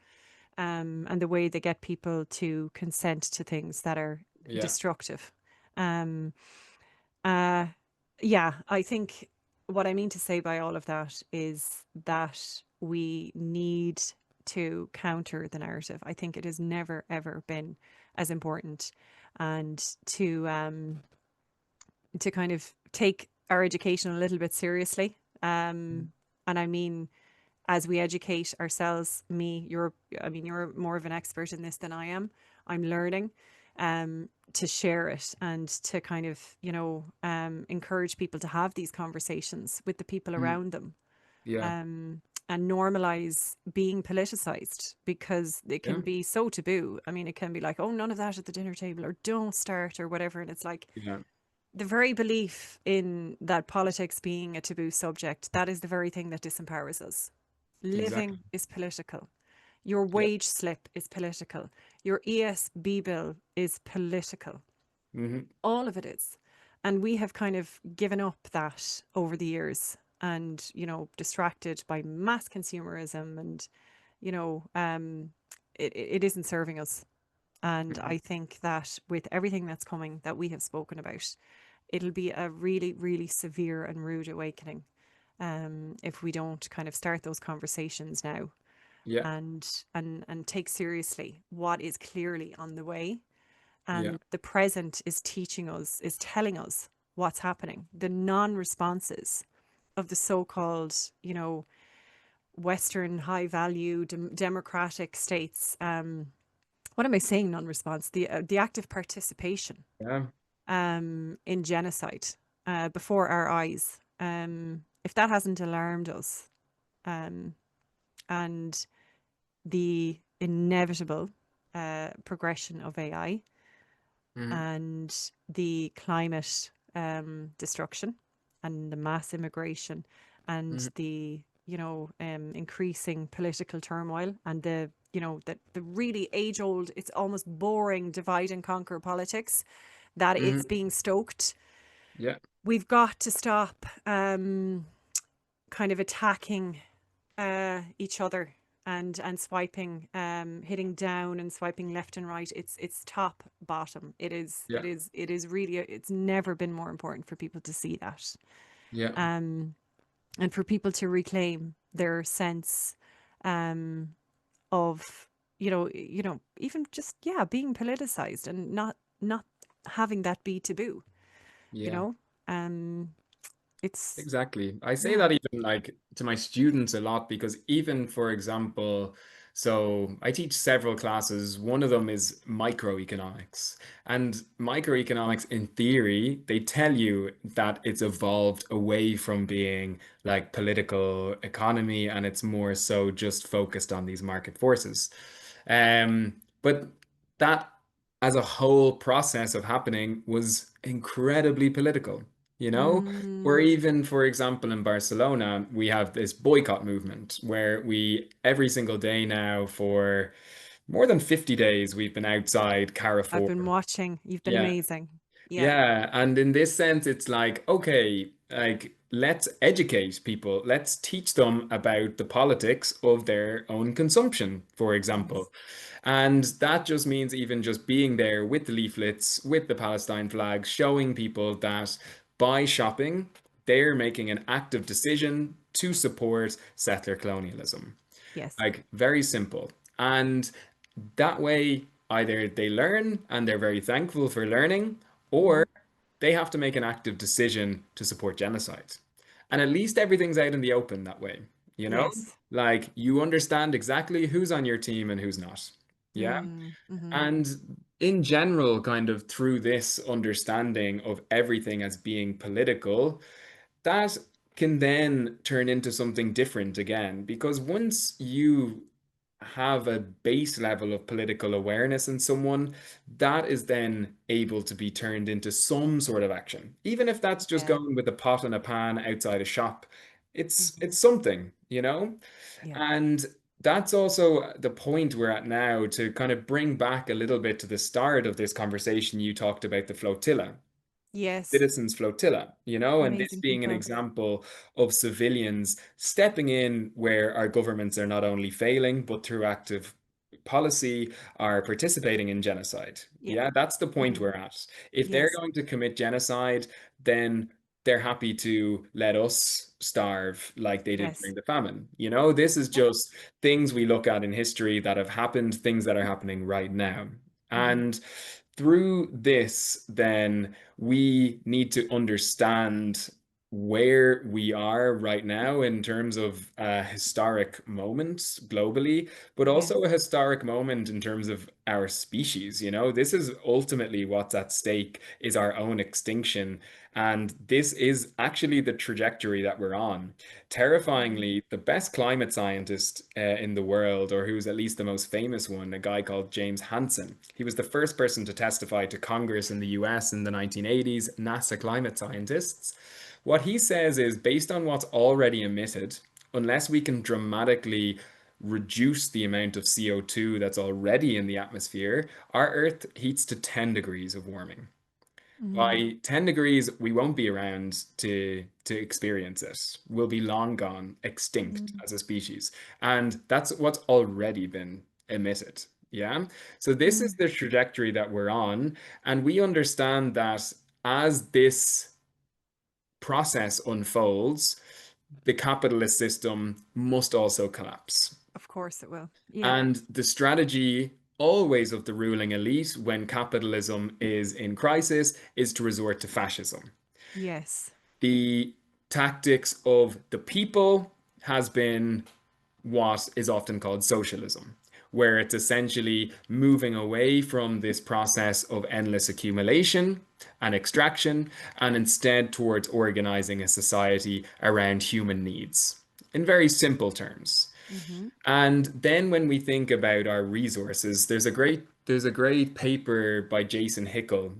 and the way they get people to consent to things that are Yeah. destructive. Um, uh, yeah, I think what I mean to say by all of that is that we need to counter the narrative. I think it has never ever been as important, and to kind of take our education a little bit seriously. And I mean, as we educate ourselves, you're more of an expert in this than I am. I'm learning to share it, and to kind of, encourage people to have these conversations with the people Mhm. around them, Yeah. and normalize being politicized, because it Yeah. can be so taboo. I mean, it can be like, oh, none of that at the dinner table, or don't start, or whatever. And it's like, Yeah. the very belief in that politics being a taboo subject, that is the very thing that disempowers us. Exactly. Living is political. Your Yeah. wage slip is political. Your ESB bill is political. Hmm. All of it is. And we have kind of given up that over the years, and, distracted by mass consumerism, and, you know, um, it isn't serving us. And Hmm. I think that with everything that's coming that we have spoken about, it'll be a really, really severe and rude awakening, if we don't kind of start those conversations now, Yeah. and take seriously what is clearly on the way. Yeah. And the present is teaching us, is telling us what's happening. The non-responses of the so-called, Western high value democratic states. What am I saying? Non-response. The active participation Yeah. in genocide before our eyes. If that hasn't alarmed us, um, and the inevitable progression of AI, Hmm. and the climate destruction, and the mass immigration, and Hmm. the, increasing political turmoil, and the really age old, it's almost boring divide and conquer politics that Hmm. it's being stoked. Yeah. We've got to stop kind of attacking each other, and swiping, hitting down and swiping left and right. It's top bottom. It is Yeah. it is it is really, it's never been more important for people to see that, Yeah. um, and for people to reclaim their sense, um, of, even just, yeah, being politicized, and not having that be taboo. You Yeah. know, um, it's Exactly. I say yeah. that even like to my students a lot because even for example, so I teach several classes. One of them is microeconomics. And microeconomics in theory, they tell you that it's evolved away from being like political economy and it's more so just focused on these market forces. But that as a whole process of happening was incredibly political, you know? Or Mm, even, for example, in Barcelona, we have this boycott movement where we, every single day now, for more than 50 days, we've been outside I've Carrefour. been watching. You've been Yeah. amazing. Yeah. Yeah. And in this sense, it's like, okay, like, let's educate people. Let's teach them about the politics of their own consumption, for Yes. example. And that just means even just being there with the leaflets, with the Palestine flags, showing people that by shopping, they're making an active decision to support settler colonialism. Yes. Like, very simple. And that way, either they learn and they're very thankful for learning, Hmm. or they have to make an active decision to support genocide. And at least everything's out in the open that way. you know? Yes. Like you understand exactly who's on your team and who's not. Yeah. Mm, mm-hmm. And in general, kind of through this understanding of everything as being political, that can then turn into something different again. Because once you have a base level of political awareness in someone, that is then able to be turned into some sort of action. Even if that's just Yeah. going with a pot and a pan outside a shop, Mm-hmm. it's something, you know? Yeah. And that's also the point we're at now to kind of bring back a little bit to the start of this conversation. You talked about the flotilla, Yes. citizens flotilla, and this Amazing being an people. example of civilians stepping in where our governments are not only failing, but through active policy are participating in genocide. Yeah. Yeah, that's the point Mm-hmm. we're at. If they're Yes. going to commit genocide, then they're happy to let us starve like they did Yes. during the famine. This is Yep. just things we look at in history that have happened, things that are happening right now. Mm-hmm. And through this, then we need to understand where we are right now in terms of a historic moment globally, but also Yes. a historic moment in terms of our species. This is ultimately what's at stake is our own extinction. And this is actually the trajectory that we're on. Mm-hmm. Terrifyingly, the best climate scientist in the world, or who's at least the most famous one, a guy called James Hansen. He was the first person to testify to Congress in the US in the 1980s, NASA climate scientists. What he says is based on what's already emitted, unless we can dramatically reduce the amount of CO2 that's already in the atmosphere, our Earth heats to 10 degrees of warming. Mm-hmm. By 10 degrees, we won't be around to experience it. We'll be long gone, extinct Mm-hmm. as a species. And that's what's already been emitted. Yeah. So this is Mm. the trajectory that we're on. And we understand that as this process unfolds, the capitalist system must also collapse. Of course it will. Yeah. And the strategy always of the ruling elite when capitalism is in crisis is to resort to fascism. Yes. The tactics of the people has been what is often called socialism, where it's essentially moving away from this process of endless accumulation and extraction and instead towards organizing a society around human needs. In very simple terms. Mm-hmm. And then when we think about our resources, there's a great paper by Jason Hickel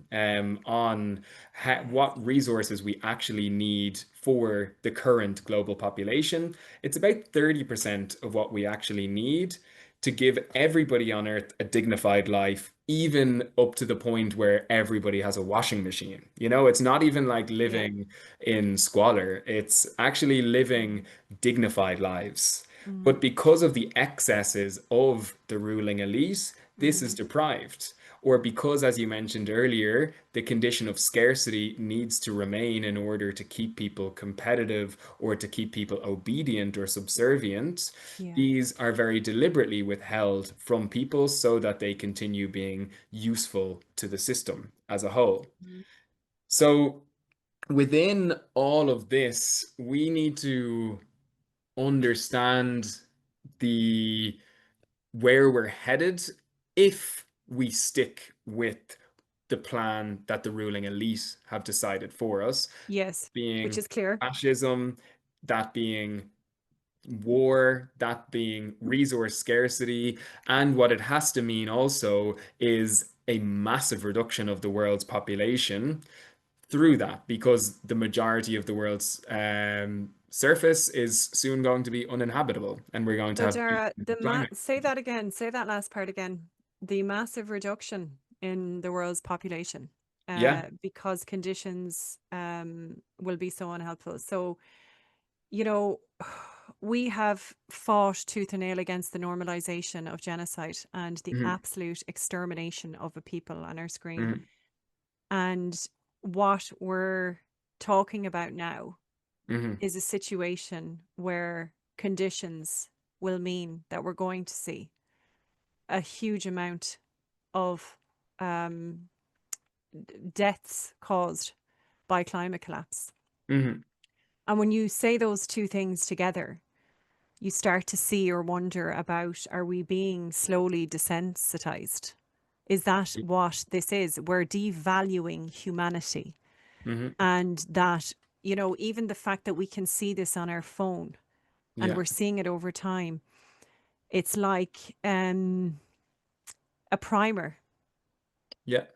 on Yes. what resources we actually need for the current global population. It's about 30% of what we actually need to give everybody on Earth a dignified life, even up to the point where everybody has a washing machine. It's not even like Yeah. living in squalor, it's actually living Mm. dignified lives. Mm. But because of the excesses of the ruling elite, this is Mm-hmm. deprived. Or because, as you mentioned earlier, the condition of scarcity needs to remain in order to keep people competitive or to keep people obedient or subservient, Yeah. these are very deliberately withheld from people so that they continue being useful to the system as a whole. Mm. So, within all of this, we need to understand the where we're headed if we stick with the plan that the ruling elite have decided for us, Yes. Which being is clear. fascism, that being war, that being resource scarcity, and what it has to mean also is a massive reduction of the world's population through that because the majority of the world's surface is soon going to be uninhabitable and we're going to So, have Dara, climate. say that again. Say that last part again. The massive reduction in the world's population, Yeah. because conditions will be so unhelpful. So, you know, we have fought tooth and nail against the normalization of genocide and the Hmm. absolute extermination of a people on our screen. Hmm. And what we're talking about now Hmm. is a situation where conditions will mean that we're going to see a huge amount of um, deaths caused by climate collapse. Hmm. And when you say those two things together, you start to see or wonder about, are we being slowly desensitized? Is that what this is? We're devaluing humanity. Hmm. And that, even the fact that we can see this on our phone and Yeah. we're seeing it over time, it's like a primer. Yeah.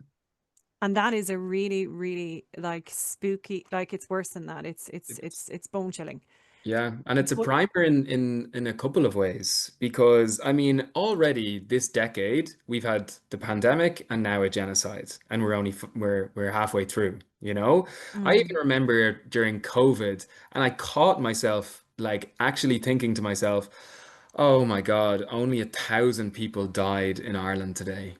And that is a really, really like spooky, like it's worse than that. It's It's bone chilling. Yeah, and it's a But primer in a couple of ways because I mean already this decade we've had the pandemic and now a genocide and we're halfway through, you know? I even mm, remember during COVID and I caught myself like actually thinking to myself, "Oh my God, only 1,000 people died in Ireland today."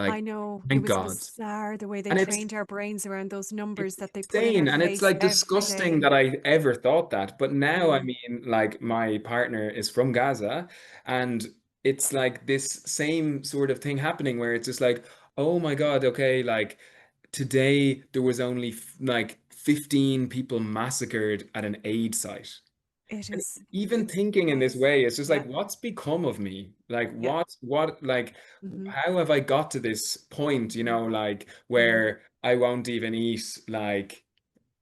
I Like, know it thank was God. bizarre the way they And it's trained our brains around those numbers it's that they put in our insane, and it's face like every disgusting day. that I ever thought that. But now, I Mm, mean, like my partner is from Gaza, and it's like this same sort of thing happening where it's just like, oh my God, okay, like today there was only like 15 people massacred at an aid site. it And is. even It's thinking in this nuts. way, it's just Yeah. like, what's become of me? Like, Yeah. like, Hmm. how have I got to this point, like Mm. where I won't even eat like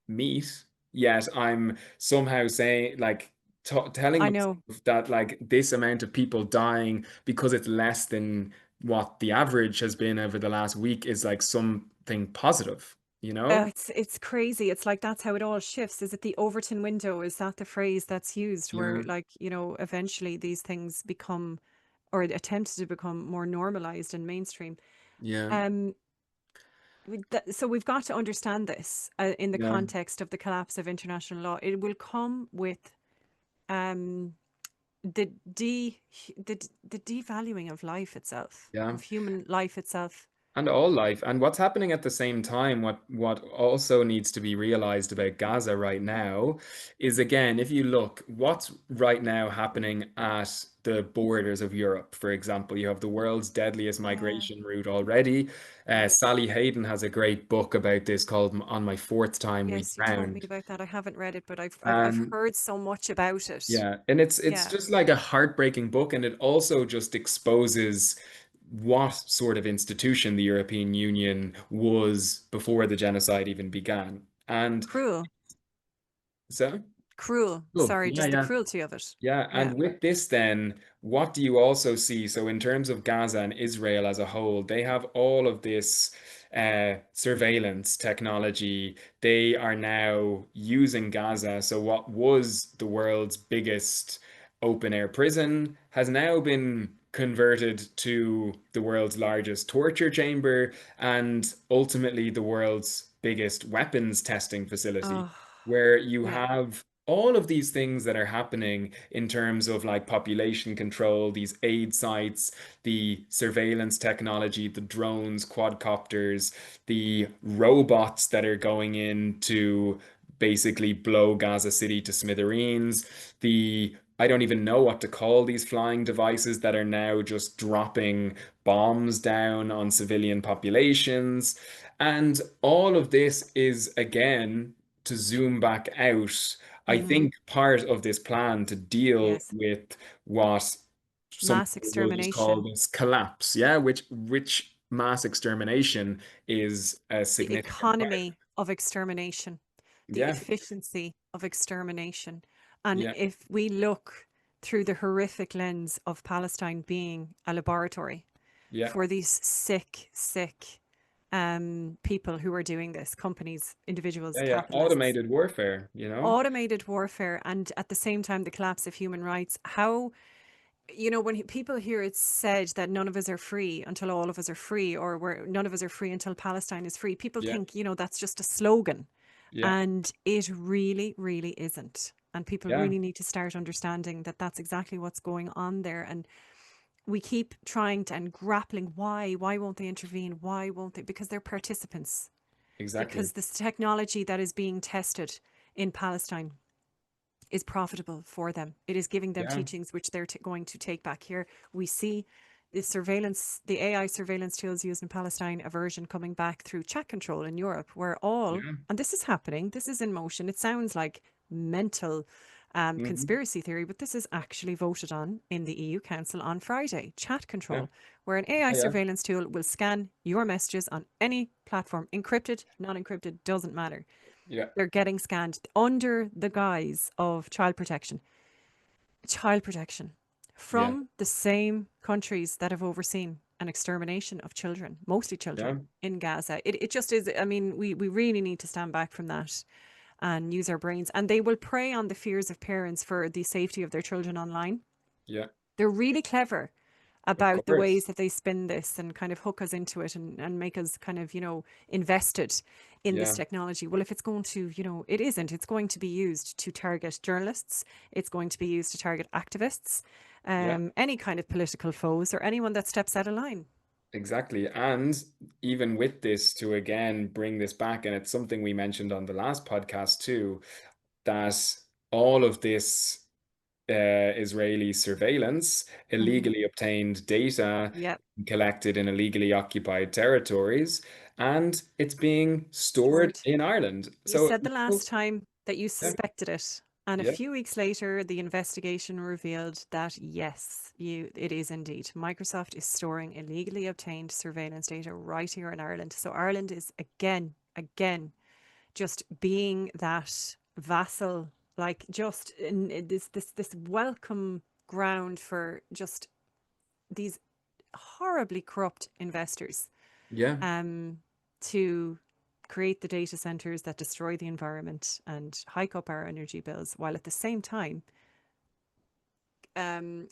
meat, yet I'm somehow saying, like, t telling I myself know. that, like, this amount of people dying because it's less than what the average has been over the last week is like something positive, you know? It's crazy. It's like that's how it all shifts. Is it the Overton window? Is that the phrase that's used Yeah, where like, eventually these things become or attempted to become more normalized and mainstream? yeah, Um, so we've got to understand this in the yeah, context of the collapse of international law. It will come with um, the the devaluing of life itself, yeah. of human life itself. And all life. And what's happening at the same time, what also needs to be realized about Gaza right now is again, if you look, what's right now happening at the borders of Europe, for example, you have the world's deadliest Yeah. migration route already. Yes. Sally Hayden has a great book about this called On My Fourth Time We Yes, you told me Drowned. about that. I haven't read it, but I've And heard so much about it. yeah, and it's Yeah. just like a heartbreaking book, and it also just exposes what sort of institution the European Union was before the genocide even began. And Cruel. so, Cruel. cool. Sorry, Yeah, just the yeah. cruelty of it. Yeah, Yeah. and with this, then, what do you also see? So, in terms of Gaza and Israel as a whole, they have all of this surveillance technology. They are now using Gaza. So, what was the world's biggest open air prison has now been converted to the world's largest torture chamber and ultimately the world's biggest weapons testing facility, Oh, where you yeah. have all of these things that are happening in terms of like population control, these aid sites, the surveillance technology, the drones, quadcopters, the robots that are going in to basically blow Gaza City to smithereens, the I don't even know what to call these flying devices that are now just dropping bombs down on civilian populations. And all of this is, again, to zoom back out, I Mm-hmm. think part of this plan to deal Yes. with what some Mass people will just call extermination. this collapse, yeah, which mass extermination is a The significant part. economy of extermination, the Yeah, efficiency of extermination. And yeah, if we look through the horrific lens of Palestine being a laboratory yeah, for these sick people who are doing this, companies, individuals, yeah, yeah. capitalists, Automated warfare, you know? automated warfare, and at the same time, the collapse of human rights. How, when people hear it said that none of us are free until all of us are free, or none of us are free until Palestine is free, people Yeah, think, that's just a slogan. yeah, And it really, really isn't. And people yeah, really need to start understanding that that's exactly what's going on there. And we keep trying to and grappling why won't they intervene? Why won't they? Because they're participants. exactly. Because this technology that is being tested in Palestine is profitable for them. It is giving them Yeah, teachings which they're going to take back here. We see the AI surveillance tools used in Palestine, a version coming back through chat control in Europe, where yeah, and this is happening, this is in motion. It sounds like mental Hmm. conspiracy theory, but this is actually voted on in the EU Council on Friday. Chat Yeah. control, where an AI Oh, yeah. surveillance tool will scan your messages on any platform, encrypted, non encrypted, doesn't matter. Yeah. They're getting scanned under the guise of child protection. Child protection Yeah. from the same countries that have overseen an extermination of children, mostly Yeah. children in Gaza. It just is. I mean, we really need to stand back from that and use our brains. And they will prey on the fears of parents for the safety of their children online. Yeah. They're really clever Of about the ways course. that they spin this and kind of hook us into it and make us kind of, invested in this Yeah. technology. Well, if it's going to, it isn't. It's going to be used to target journalists. It's going to be used to target activists, Yeah. any kind of political foes or anyone that steps out of line. Exactly. And even with this, to again bring this back, and it's something we mentioned on the last podcast too, that all of this Israeli surveillance, Hmm. illegally obtained data Yeah. collected in illegally occupied territories, and it's being stored Stored. in Ireland. You So, said the last time that you yeah, suspected it. And a yeah, few weeks later, the investigation revealed that yes, it is indeed. Microsoft is storing illegally obtained surveillance data right here in Ireland. So Ireland is again, just being that vassal, like just in this welcome ground for just these horribly corrupt investors yeah, um, to create the data centers that destroy the environment and hike up our energy bills, while at the same time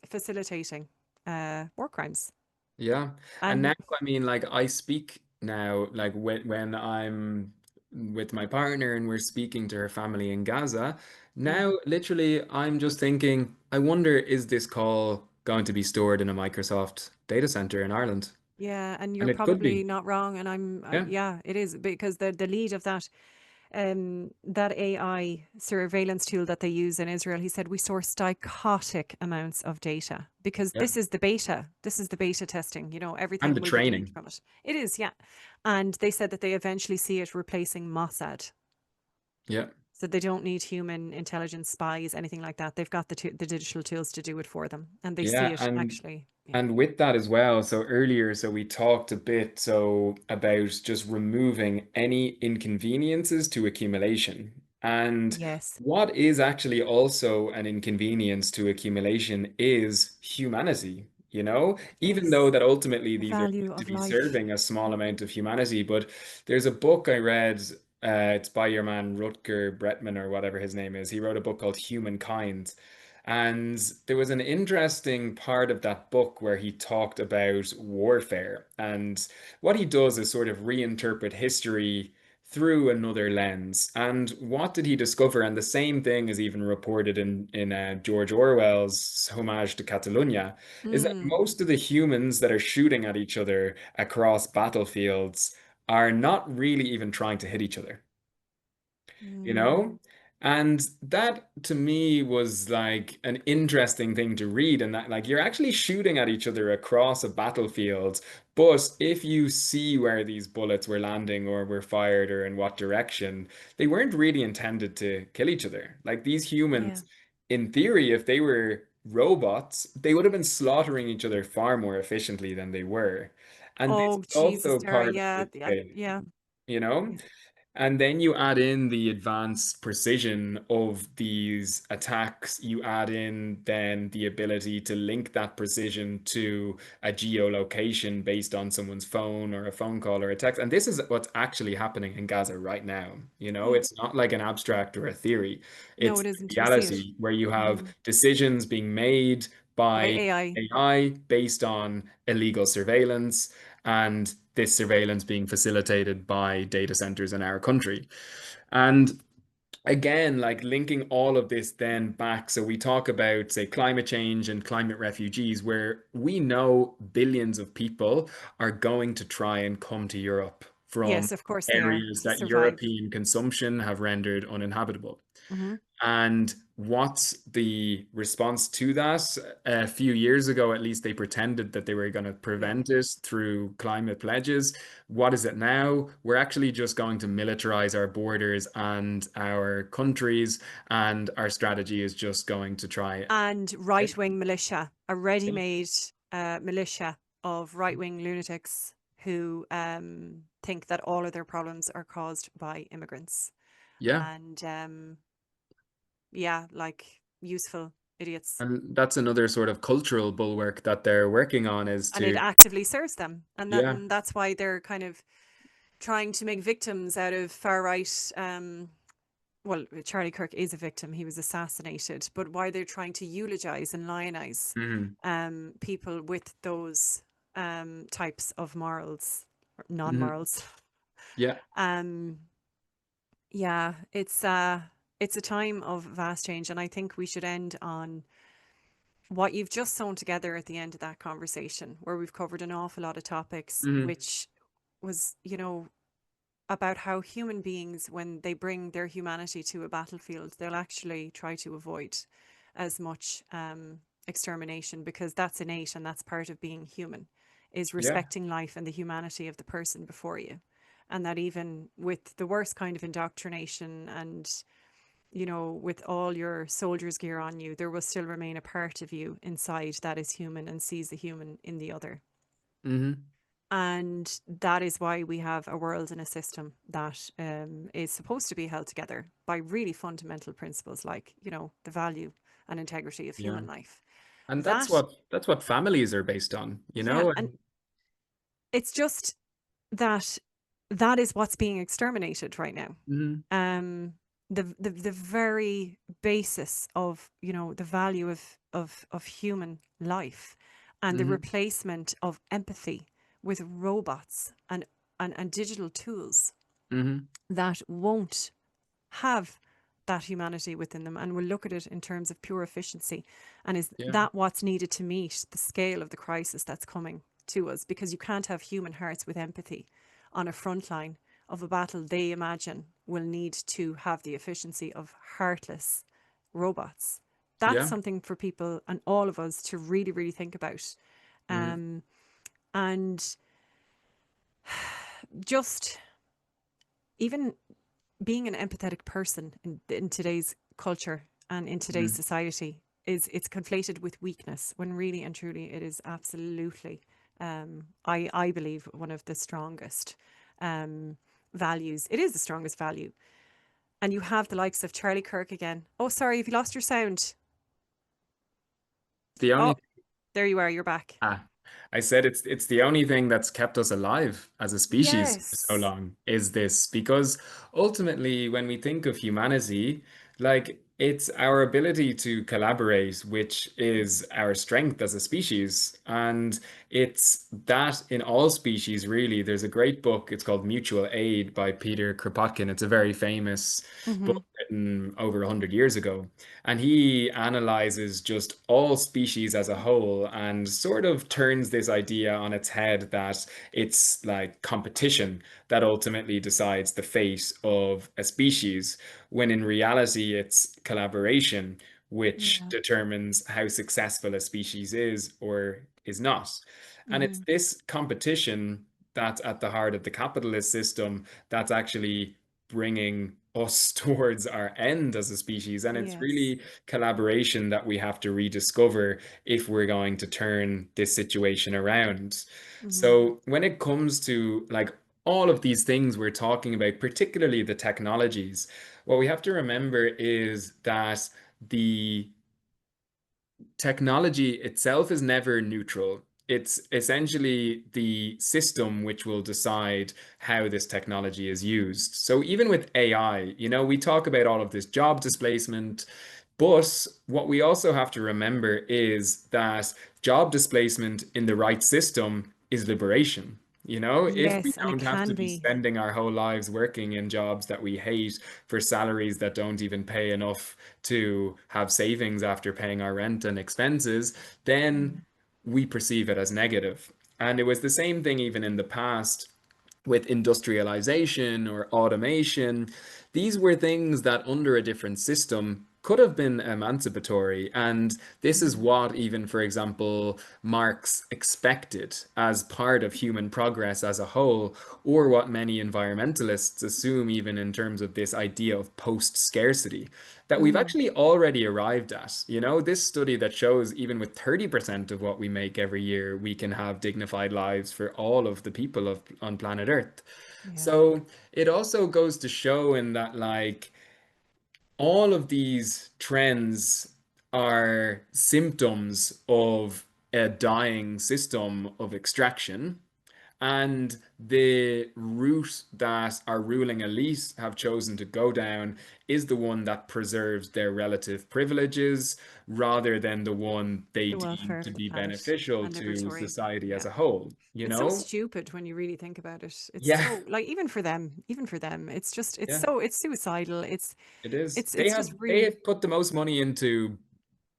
facilitating war crimes. yeah. And now, And I mean, like, I speak now, like, when I'm with my partner and we're speaking to her family in Gaza, mm, now, literally, I'm just thinking, I wonder, is this call going to be stored in a Microsoft data center in Ireland? yeah, and you're And it could probably be. not wrong. And Yeah. yeah, it is because the lead of that AI surveillance tool that they use in Israel, he said we source psychotic amounts of data because Yeah. this is the beta. This is the beta testing. And the Everything will be gleaned training. from it. It is, yeah. And they said that they eventually see it replacing Mossad. Yeah. So they don't need human intelligence spies, anything like that. They've got the digital tools to do it for them, and they see Yeah, it actually. Yeah. and with that as well, so earlier, so we talked a bit so about just removing any inconveniences to accumulation. And Yes. what is actually also an inconvenience to accumulation is humanity, you know? Even though Yes. that ultimately The these are value meant to of be life. serving a small amount of humanity, but there's a book I read, it's by your man Rutger Bretman or whatever his name is. He wrote a book called Humankind. And there was an interesting part of that book where he talked about warfare. And what he does is sort of reinterpret history through another lens. And what did he discover? And the same thing is even reported in George Orwell's Homage to Catalonia, is that Mm, most of the humans that are shooting at each other across battlefields are not really even trying to hit each other, you mm, know? And that to me was like an interesting thing to read, and that like you're actually shooting at each other across a battlefield. But if you see where these bullets were landing or were fired or in what direction, they weren't really intended to kill each other. Like these yeah. humans, in theory, if they were robots, they would have been slaughtering each other far more efficiently than they were. And this Oh is Jesus, also Tara. part of Yeah, the yeah, thing, yeah. you know? Yeah. And then you add in the advanced precision of these attacks. You add in then the ability to link that precision to a geolocation based on someone's phone or a phone call or a text. And this is what's actually happening in Gaza right now. You know, Yeah. it's not like an abstract or a theory. No, It's it isn't. We see it. reality where you have Mm. decisions being made By by AI. AI based on illegal surveillance and this surveillance being facilitated by data centers in our country. And again, like linking all of this then back. So we talk about, say, climate change and climate refugees, where we know billions of people are going to try and come to Europe from Yes, of course they are areas to that survive. European consumption have rendered uninhabitable. Hmm. And what's the response to that? A few years ago, at least, they pretended that they were going to Yeah. prevent it through climate pledges. What is it now? We're actually just going to militarize our borders and our countries, and our strategy is just going to try. And right wing militia, a ready made militia of right wing lunatics who think that all of their problems are caused by immigrants. Yeah. And yeah, like useful idiots. And that's another sort of cultural bulwark that they're working on is And it to, actively serves them. yeah. And that's why they're kind of trying to make victims out of far right. Well, Charlie Kirk is a victim. He was assassinated. But why they're trying to eulogize and lionize Hmm. people with those types of morals, or Hmm. non-morals. Yeah. Um, yeah, it's a time of vast change, and I think we should end on what you've just sewn together at the end of that conversation, where we've covered an awful lot of topics, Hmm. which was, you know, about how human beings, when they bring their humanity to a battlefield, they'll actually try to avoid as much extermination, because that's innate and that's part of being human, is Yeah. respecting life and the humanity of the person before you. And that even with the worst kind of indoctrination and, you know, with all your soldier's gear on you, there will still remain a part of you inside that is human and sees the human in the other. Hmm. And that is why we have a world and a system that is supposed to be held together by really fundamental principles like, you know, the value and integrity of Yeah. human life. And That, that's what families are based on, you yeah, know? and And it's just that that is what's being exterminated right now. mhm. Um, the very basis of, you know, the value of human life, and the Hmm. replacement of empathy with robots and digital tools Hmm. that won't have that humanity within them and will look at it in terms of pure efficiency. And is Yeah. that what's needed to meet the scale of the crisis that's coming to us? Because you can't have human hearts with empathy on a front line of a battle they imagine will need to have the efficiency of heartless robots. That's Yeah. something for people and all of us to really, really think about. Hmm. Um, and just even being an empathetic person in today's culture and in today's Hmm. society is, it's conflated with weakness, when really and truly it is absolutely I believe one of the strongest values. It is the strongest value. And you have the likes of Charlie Kirk again. Oh, sorry, have you lost your sound? The Oh, only there you are, you're back. Ah, I said it's the only thing that's kept us alive as a species for so Yes. long is this because ultimately when we think of humanity, like it's our ability to collaborate which is our strength as a species, and it's that in all species really. There's a great book, it's called Mutual Aid by Peter Kropotkin. It's a very famous Mm-hmm. book written over 100 years ago. And he analyzes just all species as a whole and sort of turns this idea on its head that it's like competition that ultimately decides the fate of a species, when in reality it's collaboration which Yeah. determines how successful a species is or is not. And it's Mm-hmm. this competition that's at the heart of the capitalist system that's actually bringing us towards our end as a species. And it's Yes. really collaboration that we have to rediscover if we're going to turn this situation around. Mm-hmm. So when it comes to like all of these things we're talking about, particularly the technologies, what we have to remember is that the technology itself is never neutral. It's essentially the system which will decide how this technology is used. So even with AI, you know, we talk about all of this job displacement, but what we also have to remember is that job displacement in the right system is liberation. You know, if we Yes, and it don't have to can be be. spending our whole lives working in jobs that we hate for salaries that don't even pay enough to have savings after paying our rent and expenses, then we perceive it as negative. And it was the same thing even in the past with industrialization or automation. These were things that under a different system could have been emancipatory. And this is Mm. what, even, for example, Marx expected as part of human progress as a whole, or what many environmentalists assume, even in terms of this idea of post-scarcity, that we've Mm. actually already arrived at. You know, this study that shows even with 30% of what we make every year, we can have dignified lives for all of the people on planet Earth. Yeah. So it also goes to show in that, like, all of these trends are symptoms of a dying system of extraction. And the route that our ruling elites have chosen to go down is the one that preserves their relative privileges rather than the one they The deem welfare to of the be planet beneficial and to liberatory. society as Yeah. a whole, you It's so know? stupid when you really think about it. It's Yeah, so like even for them, it's just yeah, it's suicidal. it is. It's just They really have put the most money into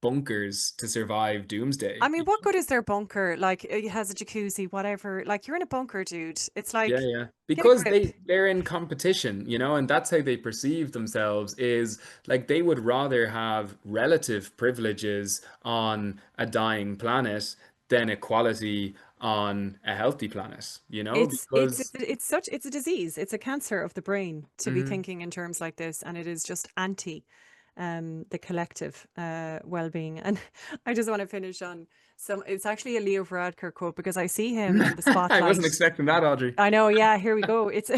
bunkers to survive I doomsday. mean, what good is their bunker? Like it has a jacuzzi, whatever. Like you're in a bunker, dude. It's Yeah, like yeah. get a Because grip. they're in competition, you know, and that's how they perceive themselves is like they would rather have relative privileges on a dying planet than equality on a healthy planet, you know, because It's such it's a disease. It's a cancer of the brain to be Mhm. thinking in terms like this, and it is just anti the collective well-being. And I just want to finish on some. It's actually a Leo Varadkar quote because I see him in the I wasn't spotlight. expecting that, Audrey. I know. Yeah, here we go. It's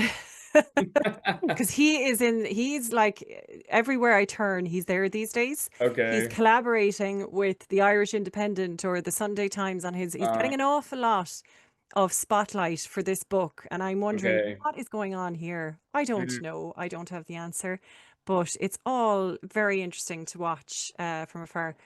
because he's like everywhere I turn, he's there these days. He's Okay. collaborating with the Irish Independent or the Sunday Times on his. He's Uh, getting an awful lot of spotlight for this book, and I'm wondering okay. what is going on here. I don't Mhm. know. I don't have the answer, but it's all very interesting to watch from afar.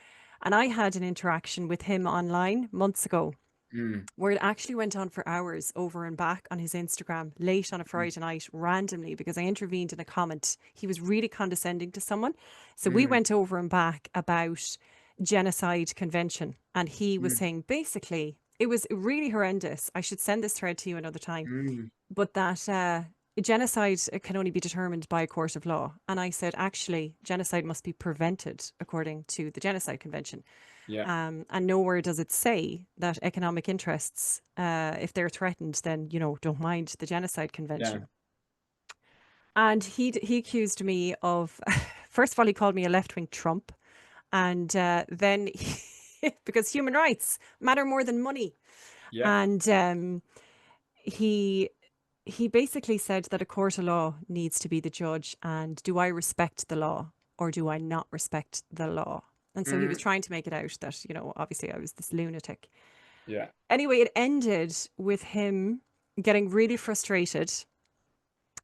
And I had an interaction with him online months ago Mm. where it actually went on for hours over and back on his Instagram late on a Mm. Friday night randomly because I intervened in a comment. He was really condescending to someone. So we Mm. went over and back about genocide convention. And he was Mm. saying basically, it was really horrendous. I should send this thread to you another time, Mm. but that genocide can only be determined by a court of law. And I said, actually, genocide must be prevented according to the Genocide Convention. Yeah. And nowhere does it say that economic interests, if they're threatened, then, don't mind the Genocide Yeah. Convention. And he accused me of, first of all, he called me a left wing Trump. And then, because human rights matter more than money. Yeah. And he he basically said that a court of law needs to be the judge. And do I respect the law or do I not respect the law? And so he was Mm. trying to make it out that, obviously I was this lunatic. Yeah. Anyway, it ended with him getting really frustrated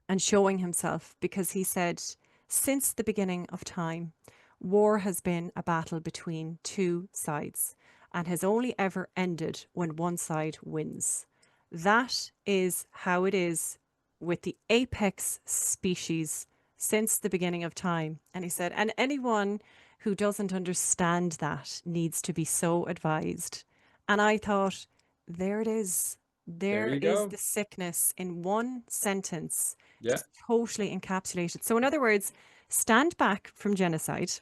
and showing himself because he said, since the beginning of time, war has been a battle between two sides and has only ever ended when one side wins. That is how it is with the apex species since the beginning of time. And he said, and anyone who doesn't understand that needs to be so advised. And I thought, there it is. There There you is go. the sickness in one sentence, Yeah. just totally encapsulated. So, in other words, stand back from genocide,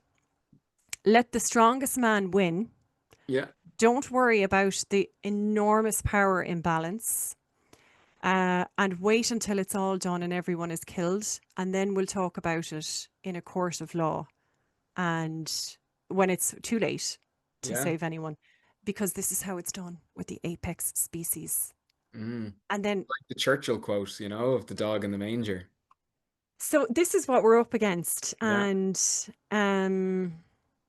let the strongest man win. Yeah. Don't worry about the enormous power imbalance and wait until it's all done and everyone is killed. And then we'll talk about it in a court of law and when it's too late to Yeah. save anyone, because this is how it's done with the apex species. Mm. And then Like the Churchill quote, you know, of the dog in the manger. so this is what we're up against, Yeah. and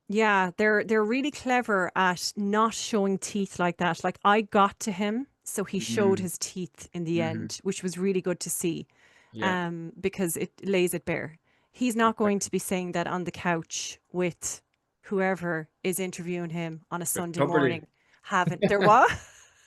yeah, they're really clever at not showing teeth like that. Like I got to him, so he showed Mm. his teeth in the Hmm. end, which was really good to see, Yeah. because it lays it bare. He's not going to be saying that on the couch with whoever is interviewing him on a With Sunday Tuberty. morning. Haven't there what?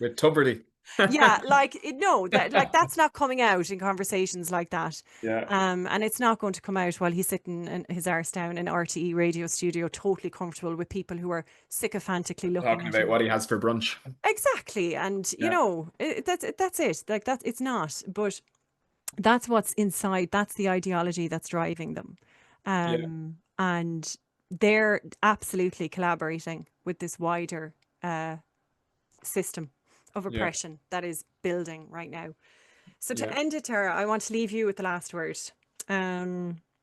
With Tuberty. Yeah, like no, that like that's not coming out in conversations like that. Yeah. And it's not going to come out while he's sitting in his arse down in RTE radio studio, totally comfortable with people who are sycophantically looking Talking at about him. what he has for brunch. Exactly, and Yeah. that's it. Like that, it's not. But that's what's inside. That's the ideology that's driving them. Yeah. And they're absolutely collaborating with this wider uh, system of Yeah, oppression that is building right now. So to yeah. end it, Tara, I want to leave you with the last word.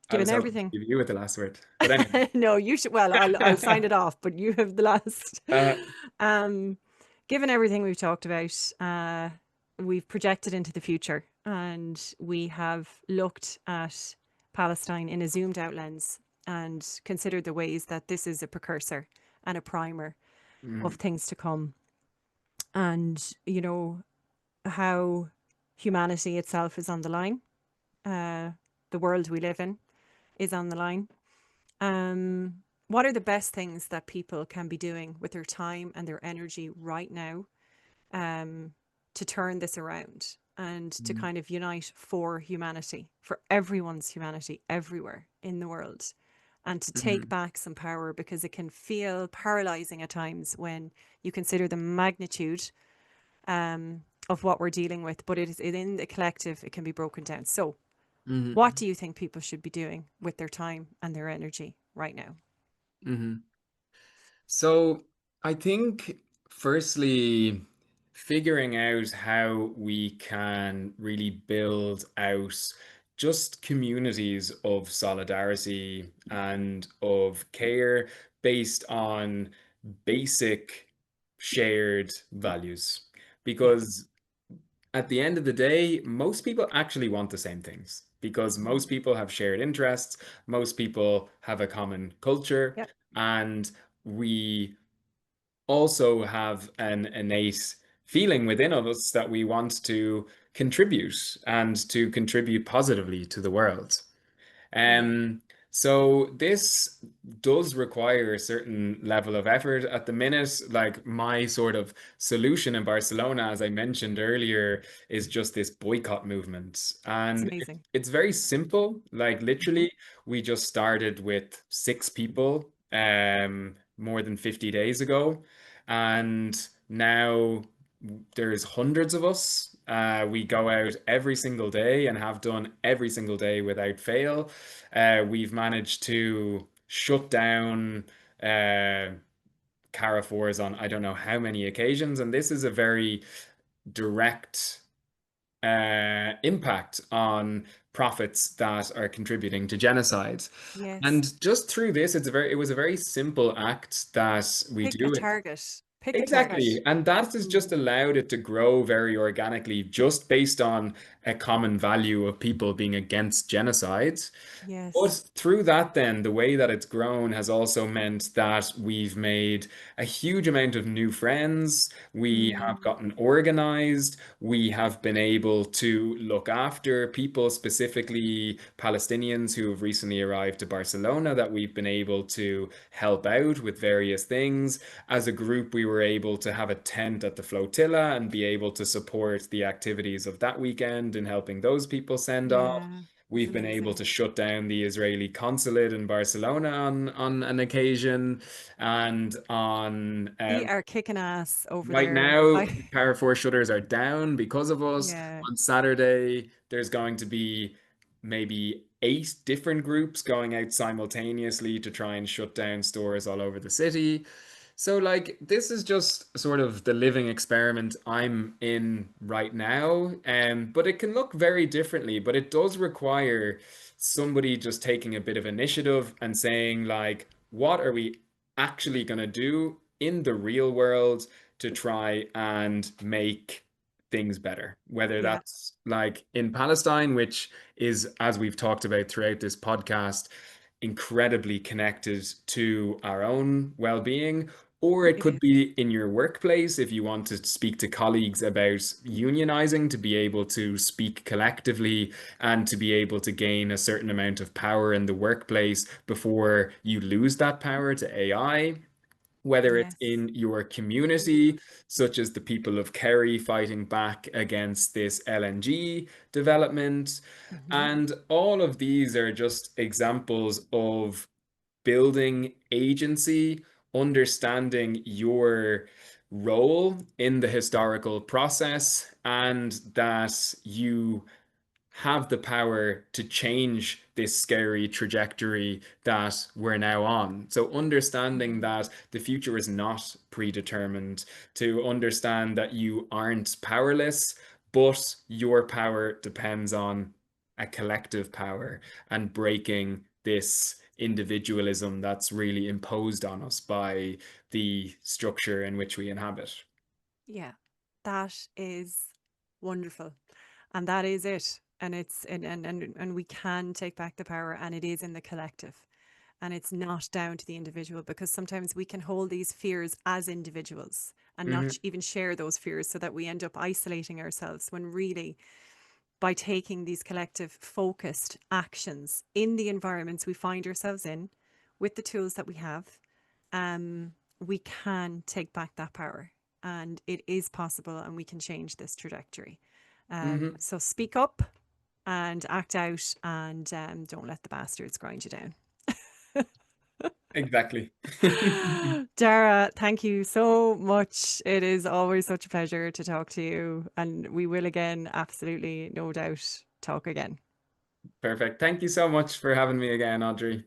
I Given was hoping to everything, give you with the last word, but anyway. no, you should. Well, I'll sign it off, but you have the last. uh, Um, given everything we've talked about, we've projected into the future, and we have looked at Palestine in a zoomed out lens and considered the ways that this is a precursor and a primer of mm, things to come, and how humanity itself is on the line. The world we live in is on the line. Um, what are the best things that people can be doing with their time and their energy right now, um, to turn this around and to mm, kind of unite for humanity, for everyone's humanity everywhere in the world, and to take mm, back some power, because it can feel paralyzing at times when you consider the magnitude, of what we're dealing with, but it is in the collective, it can be broken down. So, what mm, do you think people should be doing with their time and their energy right now? mm. So I think, firstly, figuring out how we can really build out just communities of solidarity and of care based on basic shared values. Yeah. Because at the end of the day, most people actually want the same things because Mm. most people have shared interests, most people have a common culture, Yep. and we also have an innate feeling within us that we want to contribute and to contribute positively to the world. Yeah. Um, so this does require a certain level of effort at the minute. Like my sort of solution in Barcelona, as I mentioned earlier, is just this boycott movement. It's And amazing. it's very simple. Like Hmm. literally, we just started with 6 people more than 50 days ago. And now there's hundreds of us. We go out every single day and have done every single day without fail. We've managed to shut down Carrefours on I don't know how many occasions, and this is a very direct impact on profits that are contributing to genocide. Yes. And just through this, it was a very simple act that we Pick a do. target. Pick a target. Exactly. And that has just Mm. allowed it to grow very organically, just based on a common value of people being against genocide. But Yes. through that, then, the way that it's grown has also meant that we've made a huge amount of new friends. We have Mm. gotten organized. We have been able to look after people, specifically Palestinians who have recently arrived to Barcelona, that we've been able to help out with various things. As a group, we were able to have a tent at the flotilla and be able to support the activities of that weekend in helping those people send off. Yeah. It's We've been able amazing. to shut down the Israeli consulate in Barcelona on an occasion, and on We are kicking ass over right there. now, I Carrefour shutters are down because of us. yeah. On Saturday, there's going to be maybe 8 different groups going out simultaneously to try and shut down stores all over the city. So, like, this is just sort of the living experiment I'm in right now. But it can look very differently, but it does require somebody just taking a bit of initiative and saying, like, what are we actually going to do in the real world to try and make things better? Whether Yeah. that's like in Palestine, which is, as we've talked about throughout this podcast, incredibly connected to our own well-being, or it It could is. be in your workplace if you want to speak to colleagues about unionizing, to be able to speak collectively and to be able to gain a certain amount of power in the workplace before you lose that power to AI. Whether it's Yes. in your community, such as the people of Kerry fighting back against this LNG development. Hmm. And all of these are just examples of building agency, understanding your role in the historical process, and that you have the power to change this scary trajectory that we're now on. So, understanding Mhm. that the future is not predetermined, to understand that you aren't powerless, but your power depends on a collective power and breaking this individualism that's really imposed on us by the structure in which we inhabit. Yeah, that is wonderful. And that is it. And it's and we can take back the power, and it is in the collective. And it's not down to the individual, because sometimes we can hold these fears as individuals and not Hmm. even share those fears, so that we end up isolating ourselves, when really, by taking these collective focused actions in the environments we find ourselves in, with the tools that we have, we can take back that power, and it is possible, and we can change this trajectory. Hmm. So speak up and act out, and don't let the bastards grind you down. Exactly. Dara, thank you so much. It is always such a pleasure to talk to you, and we will again, absolutely, no doubt, talk again. Perfect. Thank you so much for having me again, Audrey.